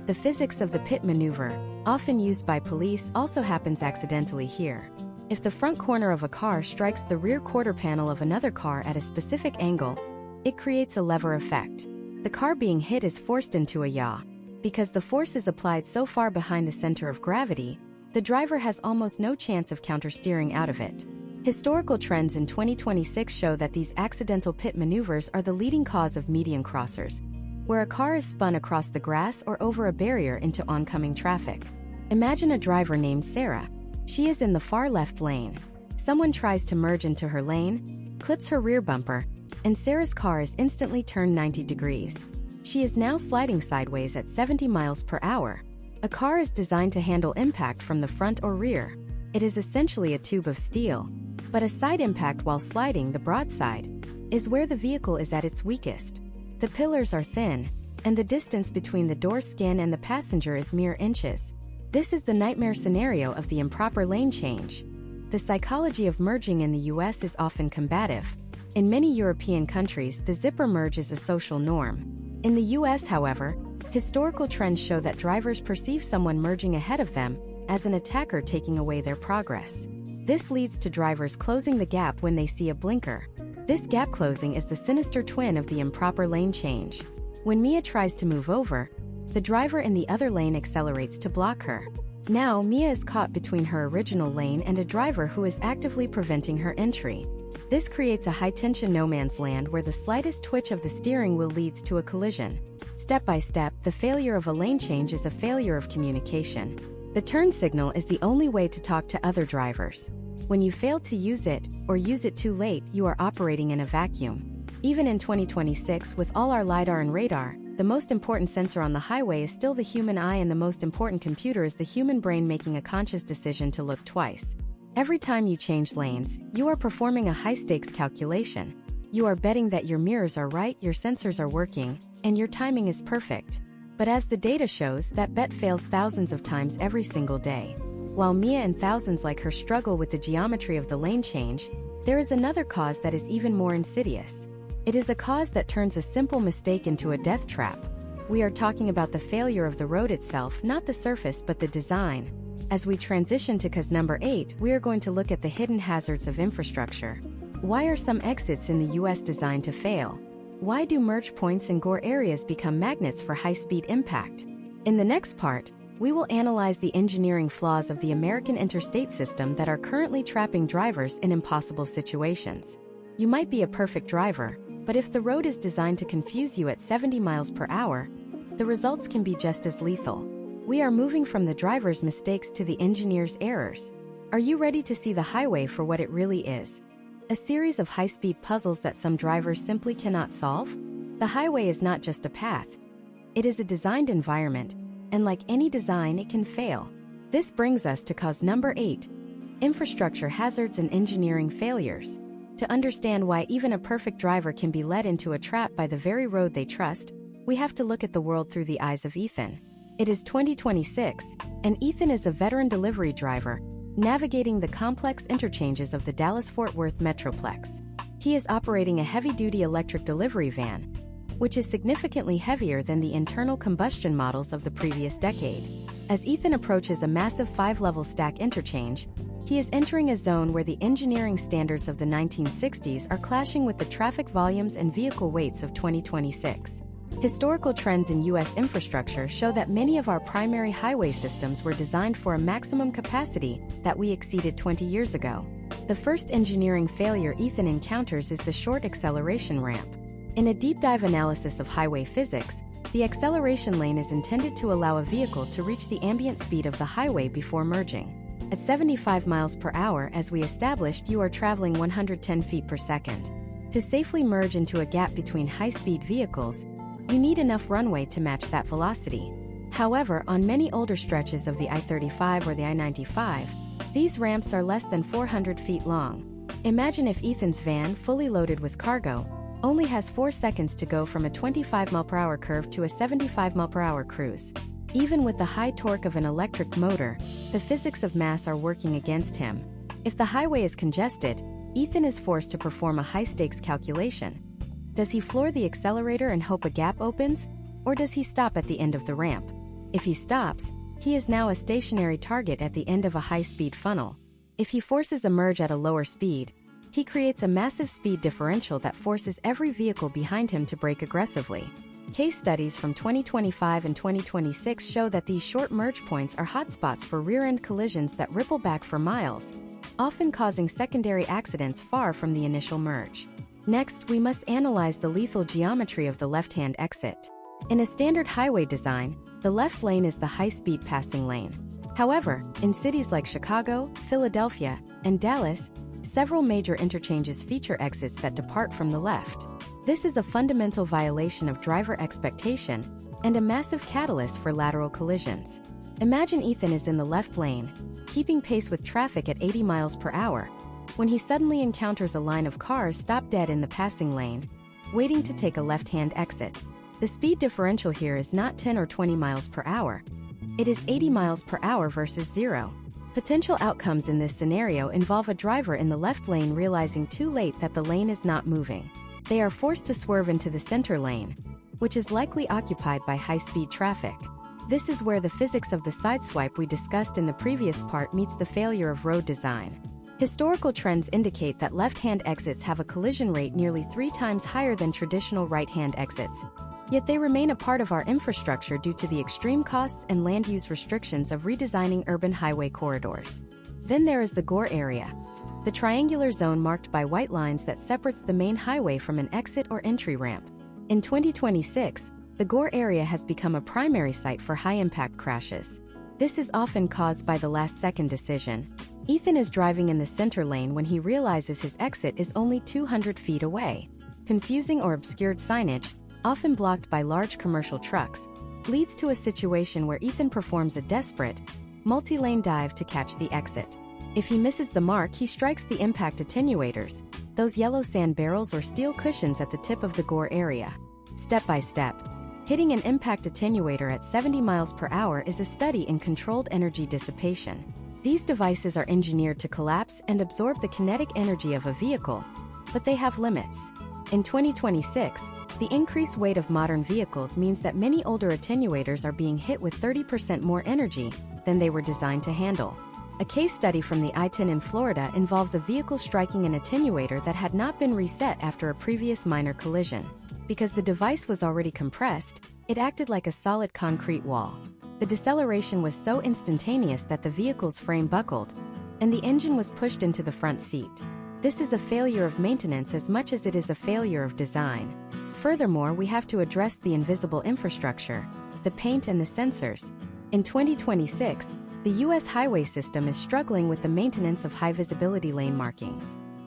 The physics of the pit maneuver, often used by police, also happens accidentally here. If the front corner of a car strikes the rear quarter panel of another car at a specific angle, it creates a lever effect. The car being hit is forced into a yaw. Because the force is applied so far behind the center of gravity, the driver has almost no chance of countersteering out of it. Historical trends in 2026 show that these accidental pit maneuvers are the leading cause of median crossers, where a car is spun across the grass or over a barrier into oncoming traffic. Imagine a driver named Sarah. She is in the far left lane. Someone tries to merge into her lane, clips her rear bumper, and Sarah's car is instantly turned 90 degrees. She is now sliding sideways at 70 miles per hour. A car is designed to handle impact from the front or rear. It is essentially a tube of steel. But a side impact while sliding, the broadside, is where the vehicle is at its weakest. The pillars are thin, and the distance between the door skin and the passenger is mere inches. This is the nightmare scenario of the improper lane change. The psychology of merging in the US is often combative. In many European countries, the zipper merge is a social norm. In the US, however, historical trends show that drivers perceive someone merging ahead of them as an attacker taking away their progress. This leads to drivers closing the gap when they see a blinker. This gap closing is the sinister twin of the improper lane change. When Mia tries to move over, the driver in the other lane accelerates to block her. Now, Mia is caught between her original lane and a driver who is actively preventing her entry. This creates a high-tension no-man's land where the slightest twitch of the steering wheel leads to a collision. Step by step, the failure of a lane change is a failure of communication. The turn signal is the only way to talk to other drivers. When you fail to use it, or use it too late, you are operating in a vacuum. Even in 2026, with all our LiDAR and radar, the most important sensor on the highway is still the human eye, and the most important computer is the human brain making a conscious decision to look twice. Every time you change lanes, you are performing a high-stakes calculation. You are betting that your mirrors are right, your sensors are working, and your timing is perfect. But as the data shows, that bet fails thousands of times every single day. While Mia and thousands like her struggle with the geometry of the lane change, there is another cause that is even more insidious. It is a cause that turns a simple mistake into a death trap. We are talking about the failure of the road itself, not the surface but the design. As we transition to cause number 8, we are going to look at the hidden hazards of infrastructure. Why are some exits in the US designed to fail? Why do merge points and gore areas become magnets for high-speed impact? In the next part, we will analyze the engineering flaws of the American interstate system that are currently trapping drivers in impossible situations. You might be a perfect driver, but if the road is designed to confuse you at 70 miles per hour, the results can be just as lethal. We are moving from the driver's mistakes to the engineer's errors. Are you ready to see the highway for what it really is? A series of high-speed puzzles that some drivers simply cannot solve? The highway is not just a path. It is a designed environment, and like any design, it can fail. This brings us to cause number 8, infrastructure hazards and engineering failures. To understand why even a perfect driver can be led into a trap by the very road they trust, we have to look at the world through the eyes of Ethan. It is 2026, and Ethan is a veteran delivery driver, navigating the complex interchanges of the Dallas-Fort Worth Metroplex. He is operating a heavy-duty electric delivery van, which is significantly heavier than the internal combustion models of the previous decade. As Ethan approaches a massive 5-level stack interchange, he is entering a zone where the engineering standards of the 1960s are clashing with the traffic volumes and vehicle weights of 2026. Historical trends in U.S. infrastructure show that many of our primary highway systems were designed for a maximum capacity that we exceeded 20 years ago. The first engineering failure Ethan encounters is the short acceleration ramp. In a deep dive analysis of highway physics, the acceleration lane is intended to allow a vehicle to reach the ambient speed of the highway before merging. At 75 miles per hour, as we established, you are traveling 110 feet per second. To safely merge into a gap between high-speed vehicles, you need enough runway to match that velocity. However, on many older stretches of the I-35 or the I-95, these ramps are less than 400 feet long. Imagine if Ethan's van, fully loaded with cargo, only has 4 seconds to go from a 25 mph curve to a 75 mph cruise. Even with the high torque of an electric motor, the physics of mass are working against him. If the highway is congested, Ethan is forced to perform a high-stakes calculation. Does he floor the accelerator and hope a gap opens, or does he stop at the end of the ramp? If he stops, he is now a stationary target at the end of a high-speed funnel. If he forces a merge at a lower speed, he creates a massive speed differential that forces every vehicle behind him to brake aggressively. Case studies from 2025 and 2026 show that these short merge points are hotspots for rear-end collisions that ripple back for miles, often causing secondary accidents far from the initial merge. Next, we must analyze the lethal geometry of the left-hand exit. In a standard highway design, the left lane is the high-speed passing lane. However, in cities like Chicago, Philadelphia, and Dallas, several major interchanges feature exits that depart from the left. This is a fundamental violation of driver expectation and a massive catalyst for lateral collisions. Imagine Ethan is in the left lane, keeping pace with traffic at 80 miles per hour, when he suddenly encounters a line of cars stopped dead in the passing lane, waiting to take a left-hand exit. The speed differential here is not 10 or 20 miles per hour. It is 80 miles per hour versus 0. Potential outcomes in this scenario involve a driver in the left lane realizing too late that the lane is not moving. They are forced to swerve into the center lane, which is likely occupied by high-speed traffic. This is where the physics of the sideswipe we discussed in the previous part meets the failure of road design. Historical trends indicate that left-hand exits have a collision rate nearly 3 times higher than traditional right-hand exits. Yet they remain a part of our infrastructure due to the extreme costs and land use restrictions of redesigning urban highway corridors. Then there is the gore area, the triangular zone marked by white lines that separates the main highway from an exit or entry ramp. In 2026, the gore area has become a primary site for high-impact crashes. This is often caused by the last-second decision. Ethan is driving in the center lane when he realizes his exit is only 200 feet away. Confusing or obscured signage, often blocked by large commercial trucks, leads to a situation where Ethan performs a desperate, multi-lane dive to catch the exit. If he misses the mark, he strikes the impact attenuators, those yellow sand barrels or steel cushions at the tip of the gore area. Step by step, hitting an impact attenuator at 70 miles per hour is a study in controlled energy dissipation. These devices are engineered to collapse and absorb the kinetic energy of a vehicle, but they have limits. In 2026, the increased weight of modern vehicles means that many older attenuators are being hit with 30% more energy than they were designed to handle. A case study from the I-10 in Florida involves a vehicle striking an attenuator that had not been reset after a previous minor collision. Because the device was already compressed, it acted like a solid concrete wall. The deceleration was so instantaneous that the vehicle's frame buckled, and the engine was pushed into the front seat. This is a failure of maintenance as much as it is a failure of design. Furthermore, we have to address the invisible infrastructure, the paint and the sensors. In 2026, the U.S. highway system is struggling with the maintenance of high-visibility lane markings.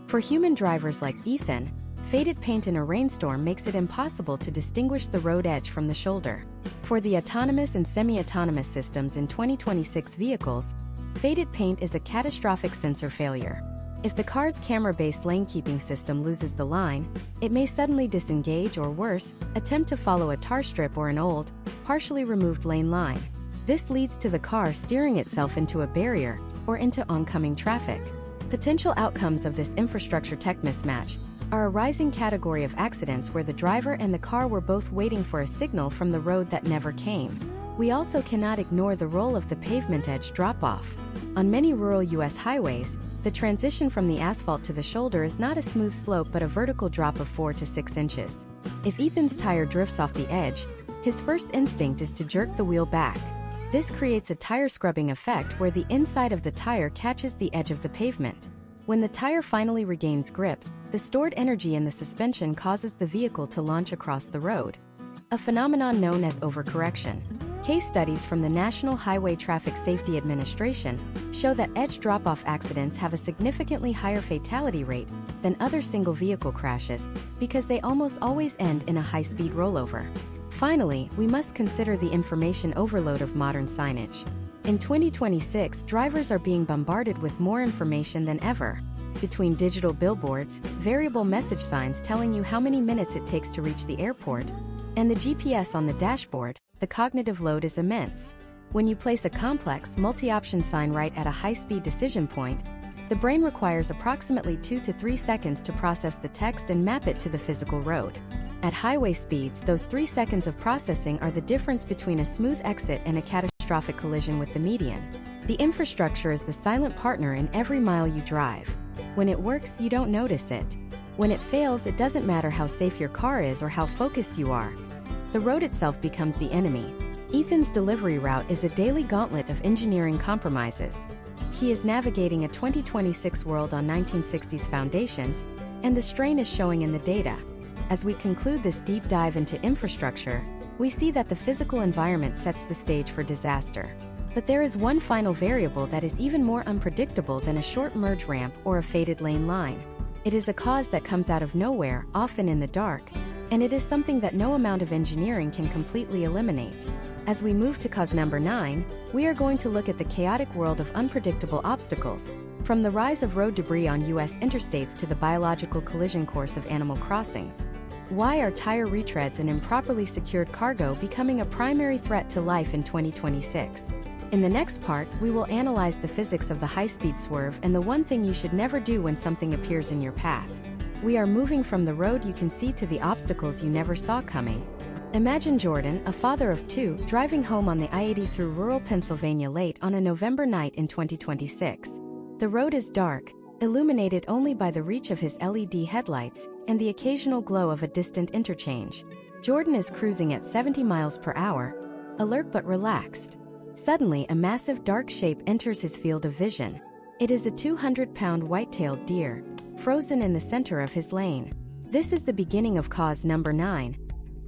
For human drivers like Ethan, faded paint in a rainstorm makes it impossible to distinguish the road edge from the shoulder. For the autonomous and semi-autonomous systems in 2026 vehicles, faded paint is a catastrophic sensor failure. If the car's camera-based lane-keeping system loses the line, it may suddenly disengage or worse, attempt to follow a tar strip or an old, partially removed lane line. This leads to the car steering itself into a barrier or into oncoming traffic. Potential outcomes of this infrastructure tech mismatch are a rising category of accidents where the driver and the car were both waiting for a signal from the road that never came. We also cannot ignore the role of the pavement edge drop-off. On many rural U.S. highways, the transition from the asphalt to the shoulder is not a smooth slope but a vertical drop of 4 to 6 inches. If Ethan's tire drifts off the edge, his first instinct is to jerk the wheel back. This creates a tire scrubbing effect where the inside of the tire catches the edge of the pavement. When the tire finally regains grip, the stored energy in the suspension causes the vehicle to launch across the road, a phenomenon known as overcorrection. Case studies from the National Highway Traffic Safety Administration show that edge drop-off accidents have a significantly higher fatality rate than other single-vehicle crashes because they almost always end in a high-speed rollover. Finally, we must consider the information overload of modern signage. In 2026, drivers are being bombarded with more information than ever. Between digital billboards, variable message signs telling you how many minutes it takes to reach the airport, and the GPS on the dashboard, the cognitive load is immense. When you place a complex, multi-option sign right at a high-speed decision point, the brain requires approximately 2 to 3 seconds to process the text and map it to the physical road. At highway speeds, those 3 seconds of processing are the difference between a smooth exit and a catastrophic collision with the median. The infrastructure is the silent partner in every mile you drive. When it works, you don't notice it. When it fails, it doesn't matter how safe your car is or how focused you are. The road itself becomes the enemy. Ethan's delivery route is a daily gauntlet of engineering compromises. He is navigating a 2026 world on 1960s foundations, and the strain is showing in the data. As we conclude this deep dive into infrastructure, we see that the physical environment sets the stage for disaster. But there is one final variable that is even more unpredictable than a short merge ramp or a faded lane line. It is a cause that comes out of nowhere, often in the dark, and it is something that no amount of engineering can completely eliminate. As we move to cause number 9, we are going to look at the chaotic world of unpredictable obstacles, from the rise of road debris on U.S. interstates to the biological collision course of Animal Crossings. Why are tire retreads and improperly secured cargo becoming a primary threat to life in 2026? In the next part, we will analyze the physics of the high-speed swerve and the one thing you should never do when something appears in your path. We are moving from the road you can see to the obstacles you never saw coming. Imagine Jordan, a father of 2, driving home on the I-80 through rural Pennsylvania late on a November night in 2026. The road is dark, illuminated only by the reach of his LED headlights and the occasional glow of a distant interchange. Jordan is cruising at 70 miles per hour, alert but relaxed. Suddenly, a massive dark shape enters his field of vision. It is a 200-pound white-tailed deer, frozen in the center of his lane. This is the beginning of cause number 9.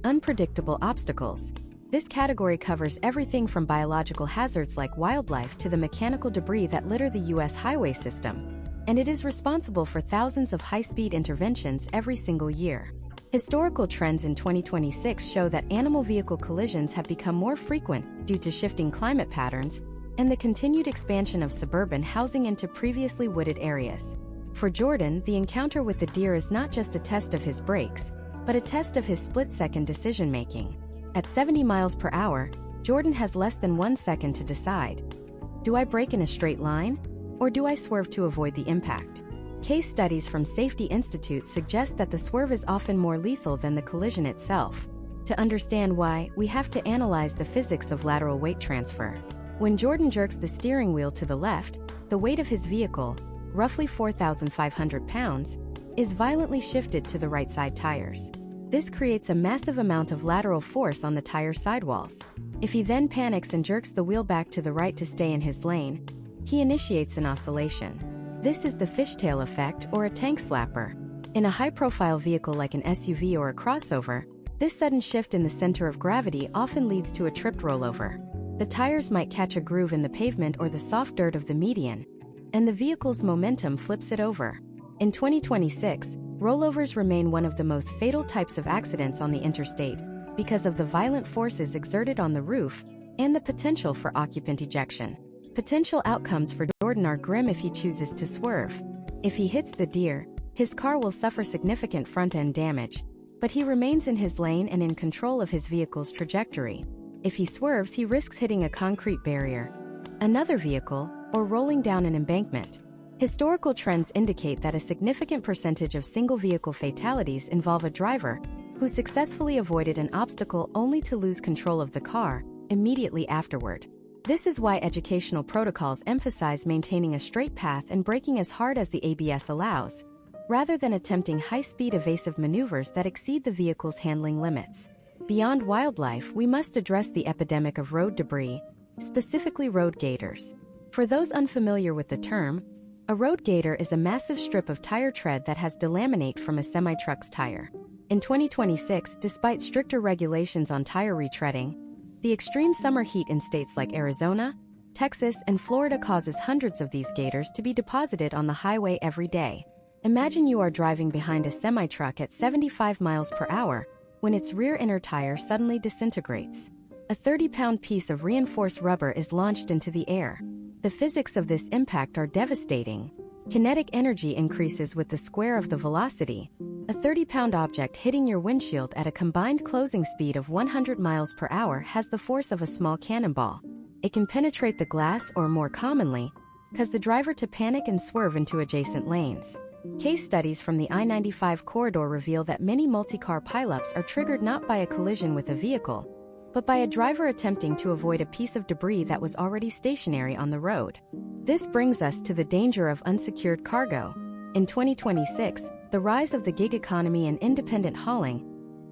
Unpredictable obstacles. This category covers everything from biological hazards like wildlife to the mechanical debris that litter the U.S. highway system, and it is responsible for thousands of high-speed interventions every single year. Historical trends in 2026 show that animal vehicle collisions have become more frequent due to shifting climate patterns and the continued expansion of suburban housing into previously wooded areas. For Jordan, the encounter with the deer is not just a test of his brakes, but a test of his split-second decision-making. At 70 miles per hour, Jordan has less than 1 second to decide. Do I brake in a straight line? Or do I swerve to avoid the impact? Case studies from Safety Institute suggest that the swerve is often more lethal than the collision itself. To understand why, we have to analyze the physics of lateral weight transfer. When Jordan jerks the steering wheel to the left, the weight of his vehicle, roughly 4,500 pounds, is violently shifted to the right side tires. This creates a massive amount of lateral force on the tire sidewalls. If he then panics and jerks the wheel back to the right to stay in his lane, he initiates an oscillation. This is the fishtail effect or a tank slapper. In a high-profile vehicle like an SUV or a crossover, this sudden shift in the center of gravity often leads to a tripped rollover. The tires might catch a groove in the pavement or the soft dirt of the median, and the vehicle's momentum flips it over. In 2026, rollovers remain one of the most fatal types of accidents on the interstate because of the violent forces exerted on the roof and the potential for occupant ejection. Potential outcomes for Jordan are grim if he chooses to swerve. If he hits the deer, his car will suffer significant front-end damage, but he remains in his lane and in control of his vehicle's trajectory. If he swerves, he risks hitting a concrete barrier, another vehicle, or rolling down an embankment. Historical trends indicate that a significant percentage of single-vehicle fatalities involve a driver who successfully avoided an obstacle only to lose control of the car immediately afterward. This is why educational protocols emphasize maintaining a straight path and braking as hard as the ABS allows, rather than attempting high-speed evasive maneuvers that exceed the vehicle's handling limits. Beyond wildlife, we must address the epidemic of road debris, specifically road gators. For those unfamiliar with the term, a road gator is a massive strip of tire tread that has delaminate from a semi-truck's tire. In 2026, despite stricter regulations on tire retreading, the extreme summer heat in states like Arizona, Texas, and Florida causes hundreds of these gators to be deposited on the highway every day. Imagine you are driving behind a semi-truck at 75 miles per hour when its rear inner tire suddenly disintegrates. A 30-pound piece of reinforced rubber is launched into the air. The physics of this impact are devastating. Kinetic energy increases with the square of the velocity. A 30-pound object hitting your windshield at a combined closing speed of 100 miles per hour has the force of a small cannonball. It can penetrate the glass or, more commonly, cause the driver to panic and swerve into adjacent lanes. Case studies from the I-95 corridor reveal that many multi-car pileups are triggered not by a collision with a vehicle, but by a driver attempting to avoid a piece of debris that was already stationary on the road. This brings us to the danger of unsecured cargo. In 2026, the rise of the gig economy and independent hauling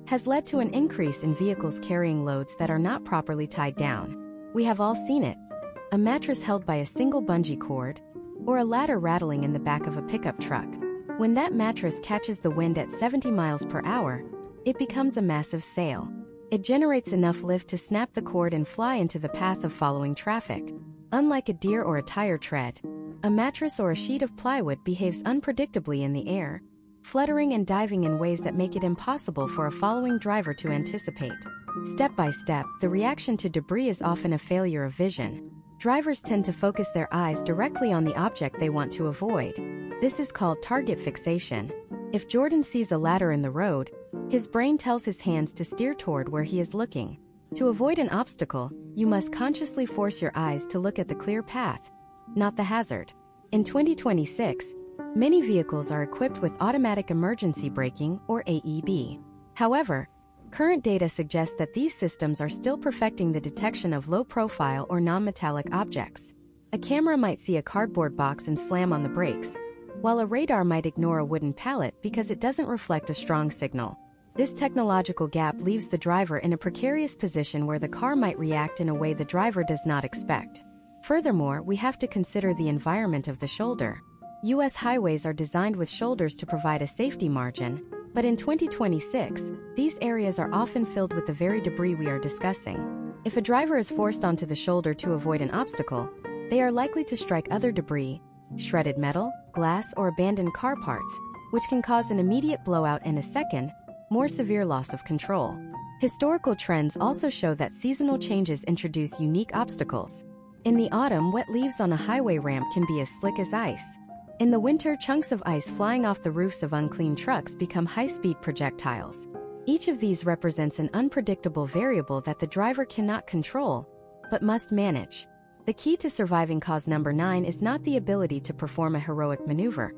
has led to an increase in vehicles carrying loads that are not properly tied down. We have all seen it: a mattress held by a single bungee cord, or a ladder rattling in the back of a pickup truck. When that mattress catches the wind at 70 miles per hour, it becomes a massive sail. It generates enough lift to snap the cord and fly into the path of following traffic. Unlike a deer or a tire tread, a mattress or a sheet of plywood behaves unpredictably in the air, fluttering and diving in ways that make it impossible for a following driver to anticipate. Step by step, the reaction to debris is often a failure of vision. Drivers tend to focus their eyes directly on the object they want to avoid. This is called target fixation. If Jordan sees a ladder in the road, his brain tells his hands to steer toward where he is looking. To avoid an obstacle, you must consciously force your eyes to look at the clear path, not the hazard. In 2026, many vehicles are equipped with automatic emergency braking, or AEB. However, current data suggests that these systems are still perfecting the detection of low-profile or non-metallic objects. A camera might see a cardboard box and slam on the brakes, while a radar might ignore a wooden pallet because it doesn't reflect a strong signal. This technological gap leaves the driver in a precarious position where the car might react in a way the driver does not expect. Furthermore, we have to consider the environment of the shoulder. U.S. highways are designed with shoulders to provide a safety margin, But in 2026, these areas are often filled with the very debris we are discussing. If a driver is forced onto the shoulder to avoid an obstacle, they are likely to strike other debris, shredded metal, glass, or abandoned car parts, which can cause an immediate blowout and a second, more severe loss of control. Historical trends also show that seasonal changes introduce unique obstacles. In the autumn, wet leaves on a highway ramp can be as slick as ice. In the winter, chunks of ice flying off the roofs of unclean trucks become high-speed projectiles. Each of these represents an unpredictable variable that the driver cannot control, but must manage. The key to surviving cause number 9 is not the ability to perform a heroic maneuver.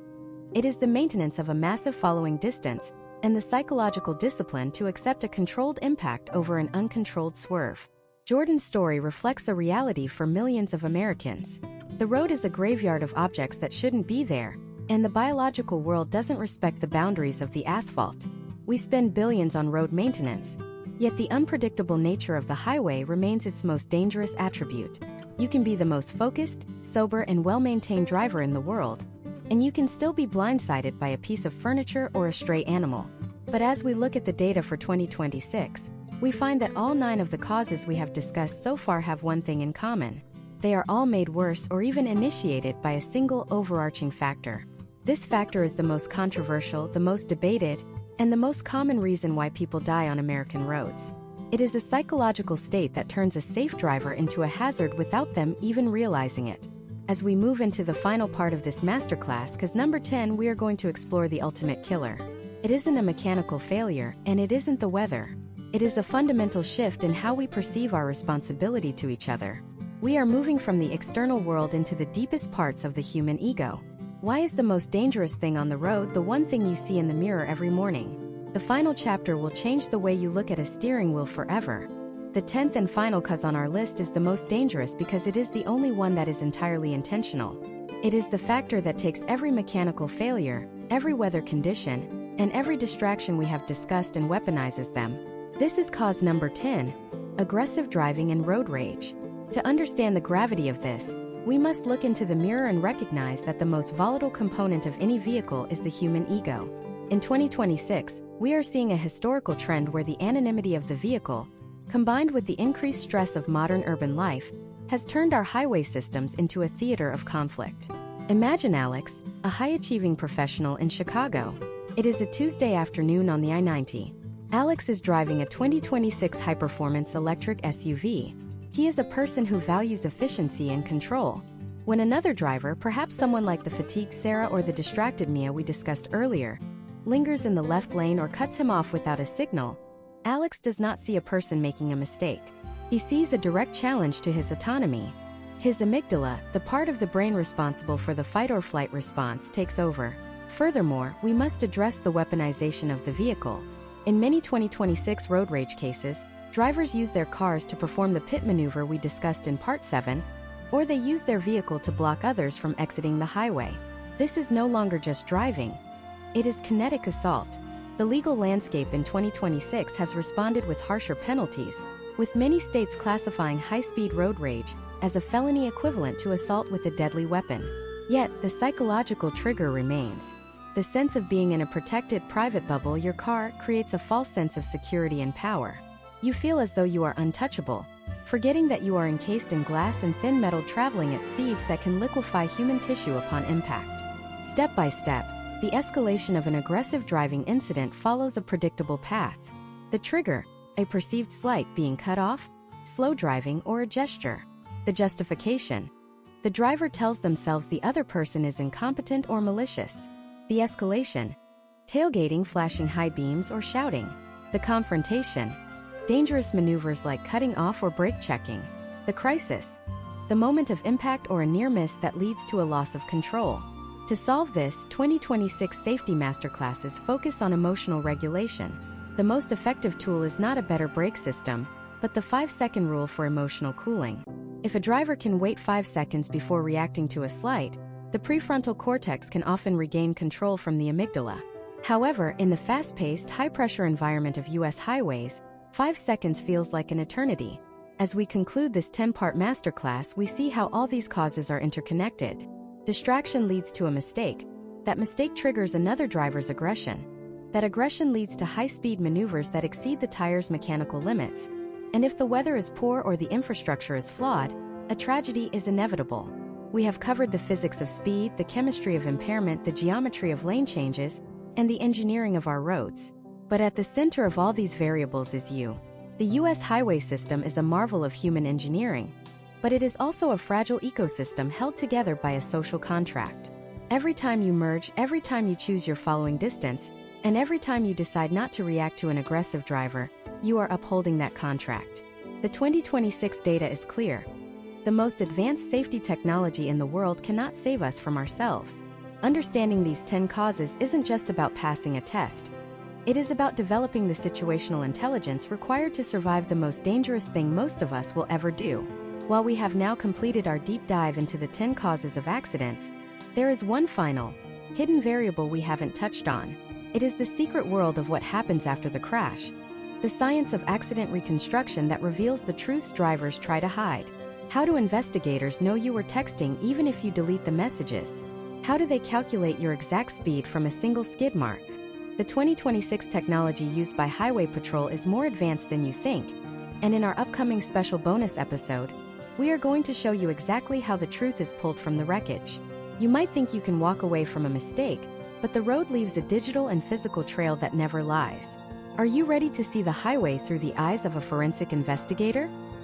It is the maintenance of a massive following distance and the psychological discipline to accept a controlled impact over an uncontrolled swerve. Jordan's story reflects a reality for millions of Americans. The road is a graveyard of objects that shouldn't be there, and the biological world doesn't respect the boundaries of the asphalt. We spend billions on road maintenance, yet the unpredictable nature of the highway remains its most dangerous attribute. You can be the most focused, sober, and well-maintained driver in the world, and you can still be blindsided by a piece of furniture or a stray animal. But as we look at the data for 2026, we find that all 9 of the causes we have discussed so far have one thing in common. They are all made worse or even initiated by a single overarching factor. This factor is the most controversial, the most debated, and the most common reason why people die on American roads. It is a psychological state that turns a safe driver into a hazard without them even realizing it. As we move into the final part of this masterclass, cause number 10, we are going to explore the ultimate killer. It isn't a mechanical failure, and it isn't the weather. It is a fundamental shift in how we perceive our responsibility to each other. We are moving from the external world into the deepest parts of the human ego. Why is the most dangerous thing on the road the one thing you see in the mirror every morning? The final chapter will change the way you look at a steering wheel forever. The 10th and final cause on our list is the most dangerous because it is the only one that is entirely intentional. It is the factor that takes every mechanical failure, every weather condition, and every distraction we have discussed and weaponizes them. This is cause number 10, aggressive driving and road rage. To understand the gravity of this, we must look into the mirror and recognize that the most volatile component of any vehicle is the human ego. In 2026, we are seeing a historical trend where the anonymity of the vehicle, combined with the increased stress of modern urban life, has turned our highway systems into a theater of conflict. Imagine Alex, a high-achieving professional in Chicago. It is a Tuesday afternoon on the I-90. Alex is driving a 2026 high-performance electric SUV. He is a person who values efficiency and control. When another driver, perhaps someone like the fatigued Sarah or the distracted Mia we discussed earlier, lingers in the left lane or cuts him off without a signal, Alex does not see a person making a mistake. He sees a direct challenge to his autonomy. His amygdala, the part of the brain responsible for the fight-or-flight response, takes over. Furthermore, we must address the weaponization of the vehicle. In many 2026 road rage cases, drivers use their cars to perform the pit maneuver we discussed in Part 7, or they use their vehicle to block others from exiting the highway. This is no longer just driving. It is kinetic assault. The legal landscape in 2026 has responded with harsher penalties, with many states classifying high-speed road rage as a felony equivalent to assault with a deadly weapon. Yet, the psychological trigger remains. The sense of being in a protected private bubble your car creates a false sense of security and power. You feel as though you are untouchable, forgetting that you are encased in glass and thin metal traveling at speeds that can liquefy human tissue upon impact. Step by step, the escalation of an aggressive driving incident follows a predictable path. The trigger, a perceived slight being cut off, slow driving, or a gesture. The justification. The driver tells themselves the other person is incompetent or malicious. The escalation. Tailgating, flashing high beams, or shouting. The confrontation. Dangerous maneuvers like cutting off or brake checking. The crisis. The moment of impact or a near miss that leads to a loss of control. To solve this, 2026 safety masterclasses focus on emotional regulation. The most effective tool is not a better brake system, but the 5-second rule for emotional cooling. If a driver can wait 5 seconds before reacting to a slight, the prefrontal cortex can often regain control from the amygdala. However, in the fast-paced, high-pressure environment of U.S. highways, 5 seconds feels like an eternity. As we conclude this 10-part masterclass, we see how all these causes are interconnected. Distraction leads to a mistake. That mistake triggers another driver's aggression. that aggression leads to high-speed maneuvers that exceed the tire's mechanical limits. And if the weather is poor or the infrastructure is flawed, a tragedy is inevitable. We have covered the physics of speed, the chemistry of impairment, the geometry of lane changes, and the engineering of our roads. But at the center of all these variables is you. The U.S. highway system is a marvel of human engineering, but it is also a fragile ecosystem held together by a social contract. Every time you merge, every time you choose your following distance, and every time you decide not to react to an aggressive driver, you are upholding that contract. The 2026 data is clear. The most advanced safety technology in the world cannot save us from ourselves. Understanding these 10 causes isn't just about passing a test. It is about developing the situational intelligence required to survive the most dangerous thing most of us will ever do. While we have now completed our deep dive into the 10 causes of accidents, there is one final, hidden variable we haven't touched on. It is the secret world of what happens after the crash. The science of accident reconstruction that reveals the truths drivers try to hide. How do investigators know you were texting even if you delete the messages? How do they calculate your exact speed from a single skid mark? The 2026 technology used by Highway Patrol is more advanced than you think, and in our upcoming special bonus episode, we are going to show you exactly how the truth is pulled from the wreckage. You might think you can walk away from a mistake, but the road leaves a digital and physical trail that never lies. Are you ready to see the highway through the eyes of a forensic investigator?